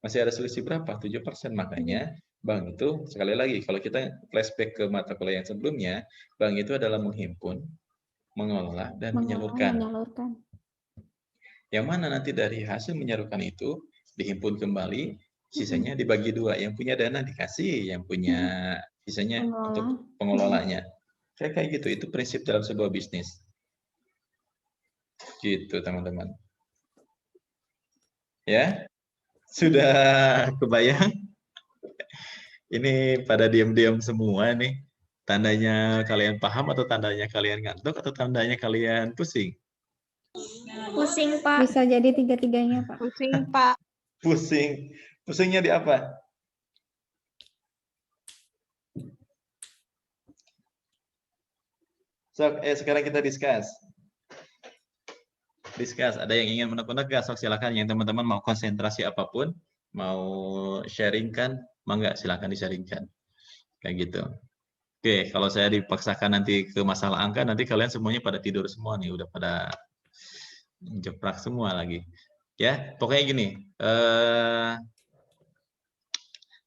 A: Masih ada selisih berapa? 7%. Makanya bank itu, sekali lagi, kalau kita flashback ke mata kuliah yang sebelumnya, bank itu adalah menghimpun, mengelola, dan menyalurkan. Yang mana nanti dari hasil menyalurkan itu, dihimpun kembali, sisanya dibagi 2. Yang punya dana dikasih, yang punya sisanya untuk pengelolanya. Kayak gitu, itu prinsip dalam sebuah bisnis. Gitu, teman-teman. Ya, sudah kebayang? Ini pada diam-diam semua nih. Tandanya kalian paham atau tandanya kalian ngantuk atau tandanya kalian pusing?
E: Pusing, Pak.
B: Bisa jadi tiga-tiganya, Pak.
F: Pusing, Pak.
A: Pusing. Pusingnya di apa? Sekarang kita discuss. Ada yang ingin menekan gas, silakan. Yang teman-teman mau konsentrasi apapun, mau sharing kan, mangga silakan di-sharingkan. Kayak gitu. Oke, kalau saya dipaksakan nanti ke masalah angka, nanti kalian semuanya pada tidur semua nih, udah pada jeprak semua lagi. Ya, pokoknya gini,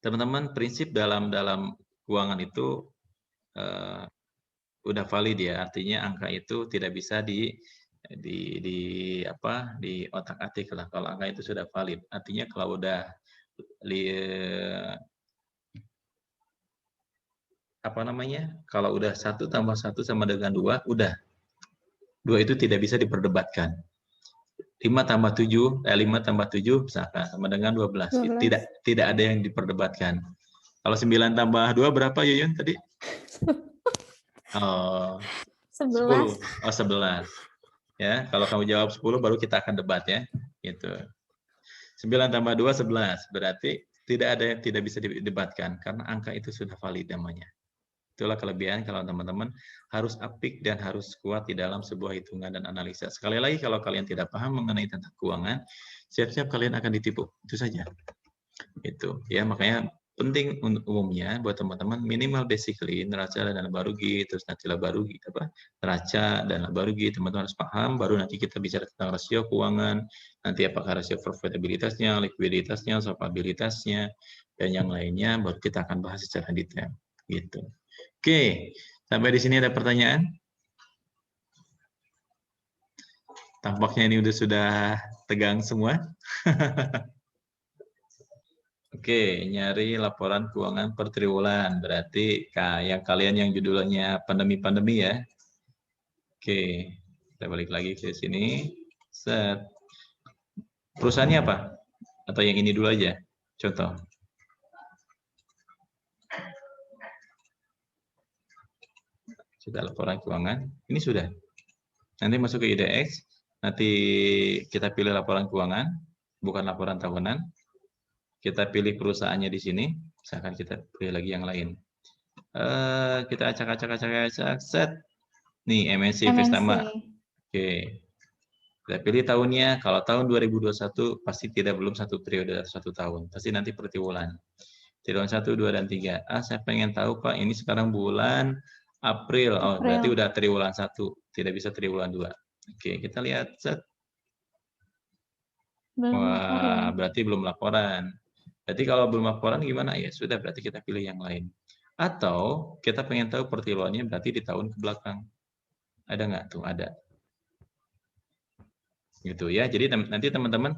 A: teman-teman, prinsip dalam keuangan itu udah valid ya, artinya angka itu tidak bisa di otak-atik lah. Kalau angka itu sudah valid, artinya kalau udah kalau udah 1 tambah 1 sama dengan 2, udah 2 itu tidak bisa diperdebatkan. 5 tambah 7 misalkan sama dengan 12.
B: 12.
A: Tidak ada yang diperdebatkan. Kalau 9 tambah 2 berapa, Yuyun tadi? Oh,
B: 11.
A: 10. Oh, 11. Ya, kalau kamu jawab 10 baru kita akan debat ya. Gitu. 9 tambah 2 11. Berarti tidak ada yang tidak bisa didebatkan karena angka itu sudah valid namanya. Itulah kelebihan kalau teman-teman harus apik dan harus kuat di dalam sebuah hitungan dan analisa. Sekali lagi, kalau kalian tidak paham mengenai tentang keuangan, siap-siap kalian akan ditipu. Itu saja. Itu ya, makanya penting umumnya buat teman-teman minimal basically neraca dan laba rugi, terus nanti laba rugi neraca dan laba rugi, teman-teman harus paham, baru nanti kita bicara tentang rasio keuangan, nanti apakah rasio profitabilitasnya, likuiditasnya, solvabilitasnya, dan yang lainnya baru kita akan bahas secara detail gitu. Oke, sampai di sini ada pertanyaan? Tampaknya ini sudah tegang semua. Oke, nyari laporan keuangan per triwulan. Berarti yang kalian yang judulnya pandemi-pandemi ya. Oke, kita balik lagi ke sini. Set. Perusahaannya apa? Atau yang ini dulu aja? Contoh. Sudah laporan keuangan. Ini sudah. Nanti masuk ke IDX. Nanti kita pilih laporan keuangan. Bukan laporan tahunan. Kita pilih perusahaannya di sini, misalkan kita pilih lagi yang lain. Kita acak-acak, set. Nih, MNC Investama. Oke. Kita pilih tahunnya, kalau tahun 2021 pasti belum satu periode, 1 tahun. Pasti nanti per triwulan. Triwulan 1, 2, dan 3. Saya pengen tahu Pak, ini sekarang bulan April. Oh, berarti udah triwulan 1, tidak bisa triwulan 2. Oke, kita lihat, set. Wah, berarti belum laporan. Berarti kalau belum laporan gimana? Ya sudah, berarti kita pilih yang lain. Atau kita pengen tahu pertriwulannya berarti di tahun ke belakang. Ada nggak tuh? Ada. Gitu ya. Jadi nanti teman-teman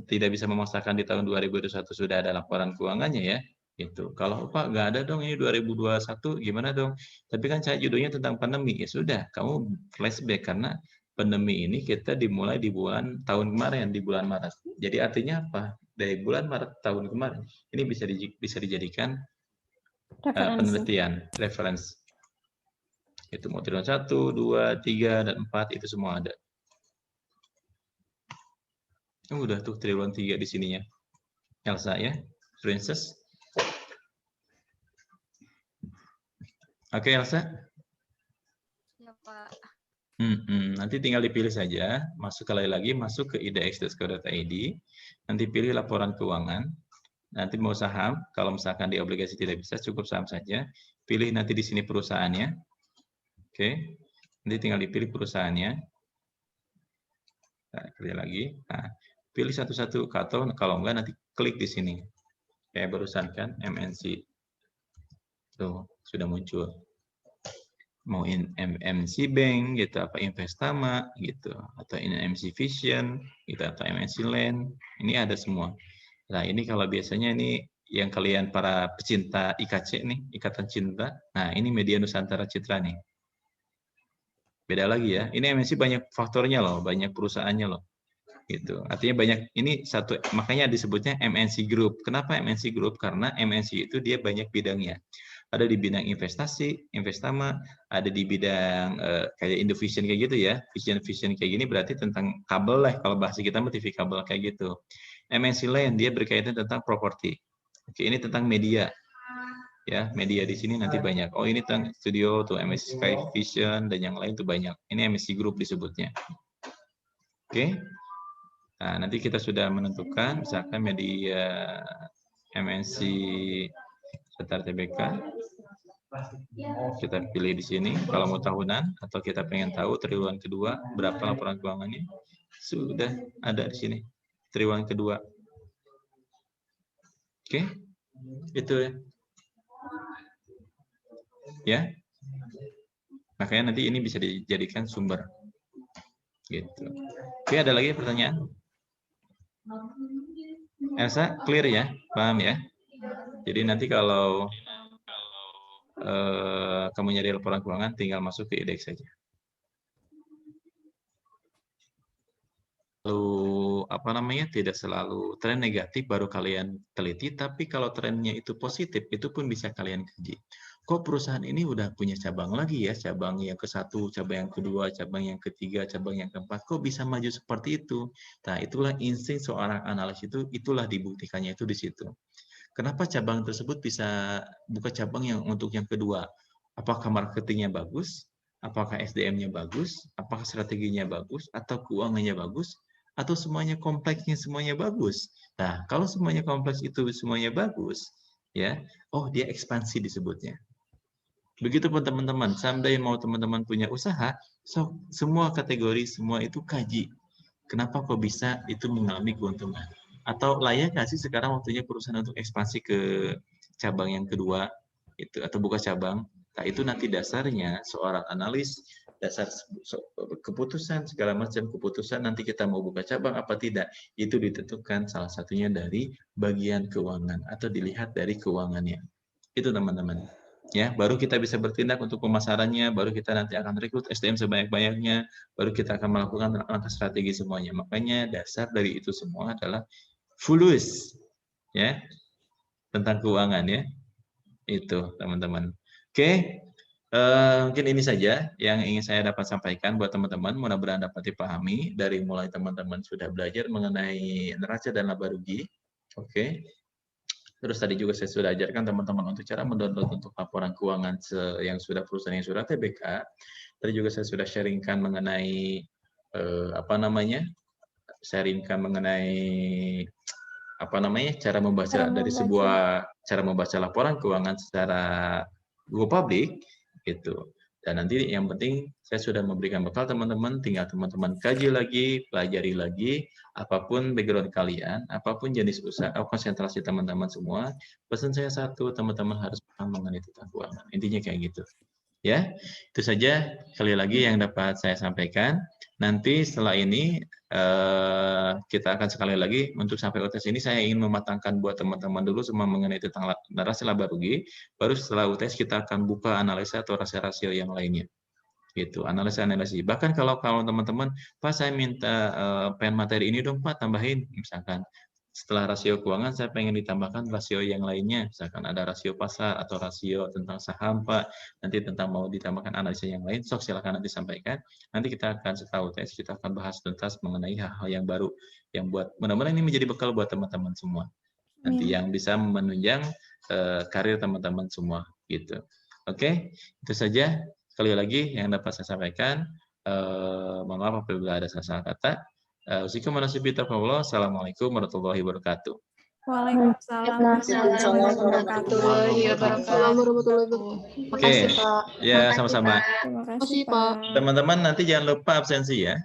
A: tidak bisa memaksakan di tahun 2021 sudah ada laporan keuangannya ya. Gitu. Kalau Pak nggak ada dong, ini 2021 gimana dong? Tapi kan saya judulnya tentang pandemi. Ya sudah, kamu flashback karena pandemi ini kita dimulai di tahun kemarin, di bulan Maret. Jadi artinya apa? Dari bulan Maret tahun kemarin, ini bisa dijadikan penelitian, reference. Itu mau triwulan 1, 2, 3, dan 4, itu semua ada. Udah tuh triwulan 3 di sininya. Elsa ya, Princess. Oke, Elsa?
I: Ya, Pak.
A: Nanti tinggal dipilih saja, masuk ke idx.co.id, nanti pilih laporan keuangan, nanti mau saham, kalau misalkan di obligasi tidak bisa, cukup saham saja, pilih nanti di sini perusahaannya, oke, nanti tinggal dipilih perusahaannya, nah, pilih lagi, nah, pilih satu-satu, atau kalau enggak nanti klik di sini, kayak barusan kan, MNC, tuh, sudah muncul. Mau MNC Bank gitu, apa Investama gitu, atau MNC Vision gitu, atau MNC Land, ini ada semua. Nah, ini kalau biasanya ini yang kalian para pecinta IKC nih, Ikatan Cinta. Nah, ini Media Nusantara Citra nih. Beda lagi ya. Ini MNC banyak faktornya loh, banyak perusahaannya loh. Gitu. Artinya banyak, ini satu, makanya disebutnya MNC Group. Kenapa MNC Group? Karena MNC itu dia banyak bidangnya. Ada di bidang investasi, investama, ada di bidang kayak Indovision kayak gitu ya. Vision kayak gini berarti tentang kabel lah, kalau bahasa kita mah TV kabel kayak gitu. MNC lain dia berkaitan tentang properti. Oke, ini tentang media. Ya, media di sini nanti banyak. Oh, ini tentang studio tuh MNC Sky Vision dan yang lain tuh banyak. Ini MNC Group disebutnya. Oke. Nah, nanti kita sudah menentukan misalkan media MNC Setar TBK. Kita pilih di sini kalau mau tahunan atau kita pengen tahu triwulan kedua berapa laporan keuangannya. Sudah ada di sini. Triwulan kedua. Oke. Itu ya. Ya. Makanya nanti ini bisa dijadikan sumber. Gitu. Oke, ada lagi pertanyaan? Elsa, clear ya? Paham ya? Jadi nanti kalau kamu nyari laporan keuangan, tinggal masuk ke IDEX saja. Lalu, apa namanya, tidak selalu tren negatif baru kalian teliti, tapi kalau trennya itu positif, itu pun bisa kalian kaji. Kok perusahaan ini udah punya cabang lagi ya, cabang yang ke-1, cabang yang kedua, cabang yang ketiga, cabang yang keempat, kok bisa maju seperti itu? Nah, itulah insting seorang analis itu, itulah dibuktikannya itu di situ. Kenapa cabang tersebut bisa buka cabang yang untuk yang kedua? Apakah marketingnya bagus? Apakah SDM-nya bagus? Apakah strateginya bagus? Atau keuangannya bagus? Atau semuanya kompleksnya semuanya bagus? Nah, kalau semuanya kompleks itu semuanya bagus, ya, oh dia ekspansi disebutnya. Begitupun teman-teman, someday mau teman-teman punya usaha, so, semua kategori, semua itu kaji. Kenapa kok bisa itu mengalami keuntungan? Atau layak nggak sih sekarang waktunya perusahaan untuk ekspansi ke cabang yang kedua, itu atau buka cabang? Nah, itu nanti dasarnya seorang analis, dasar keputusan, segala macam keputusan, nanti kita mau buka cabang apa tidak, itu ditentukan salah satunya dari bagian keuangan, atau dilihat dari keuangannya. Itu teman-teman. Ya, baru kita bisa bertindak untuk pemasarannya, baru kita nanti akan rekrut SDM sebanyak-banyaknya, baru kita akan melakukan langkah strategi semuanya. Makanya dasar dari itu semua adalah fulus, ya, tentang keuangan ya. Itu teman-teman. Oke, mungkin ini saja yang ingin saya dapat sampaikan buat teman-teman. Mudah-mudahan dapat dipahami dari mulai teman-teman sudah belajar mengenai neraca dan laba rugi. Oke. Terus tadi juga saya sudah ajarkan teman-teman untuk cara mendownload untuk laporan keuangan yang sudah perusahaan yang sudah TBK. Tadi juga saya sudah sharingkan mengenai apa namanya? Sharingkan mengenai apa namanya? Cara membaca dari sebuah cara membaca laporan keuangan secara go public gitu. Dan nanti yang penting saya sudah memberikan bekal teman-teman, tinggal teman-teman kaji lagi, pelajari lagi, apapun background kalian, apapun jenis usaha, konsentrasi teman-teman semua, pesan saya satu, teman-teman harus paham mengenai tentang keuangan. Intinya kayak gitu. Ya, itu saja sekali lagi yang dapat saya sampaikan. Nanti setelah ini kita akan sekali lagi untuk sampai UTS ini saya ingin mematangkan buat teman-teman dulu semua mengenai tentang neraca laba rugi. Baru setelah UTS kita akan buka analisa atau rasio yang lainnya. Gitu, analisa-analisis. Bahkan kalau teman-teman, Pak saya minta pen materi ini dong Pak, tambahin misalkan. Setelah rasio keuangan, saya pengen ditambahkan rasio yang lainnya. Misalkan ada rasio pasar atau rasio tentang saham, Pak. Nanti tentang mau ditambahkan analisa yang lain, sok silakan nanti sampaikan. Nanti kita akan setelah UTS, kita akan bahas tuntas mengenai hal-hal yang baru. Yang buat, mudah-mudahan ini menjadi bekal buat teman-teman semua. Nanti yang bisa menunjang karir teman-teman semua. Gitu. Oke, itu saja. Sekali lagi yang dapat saya sampaikan. Mohon maaf apabila ada salah kata. Assalamualaikum warahmatullahi wabarakatuh.
B: Waalaikumsalam
H: warahmatullahi wabarakatuh.
A: Oke, ya sama-sama.
B: Terima kasih Pak.
A: Teman-teman nanti jangan lupa absensi ya.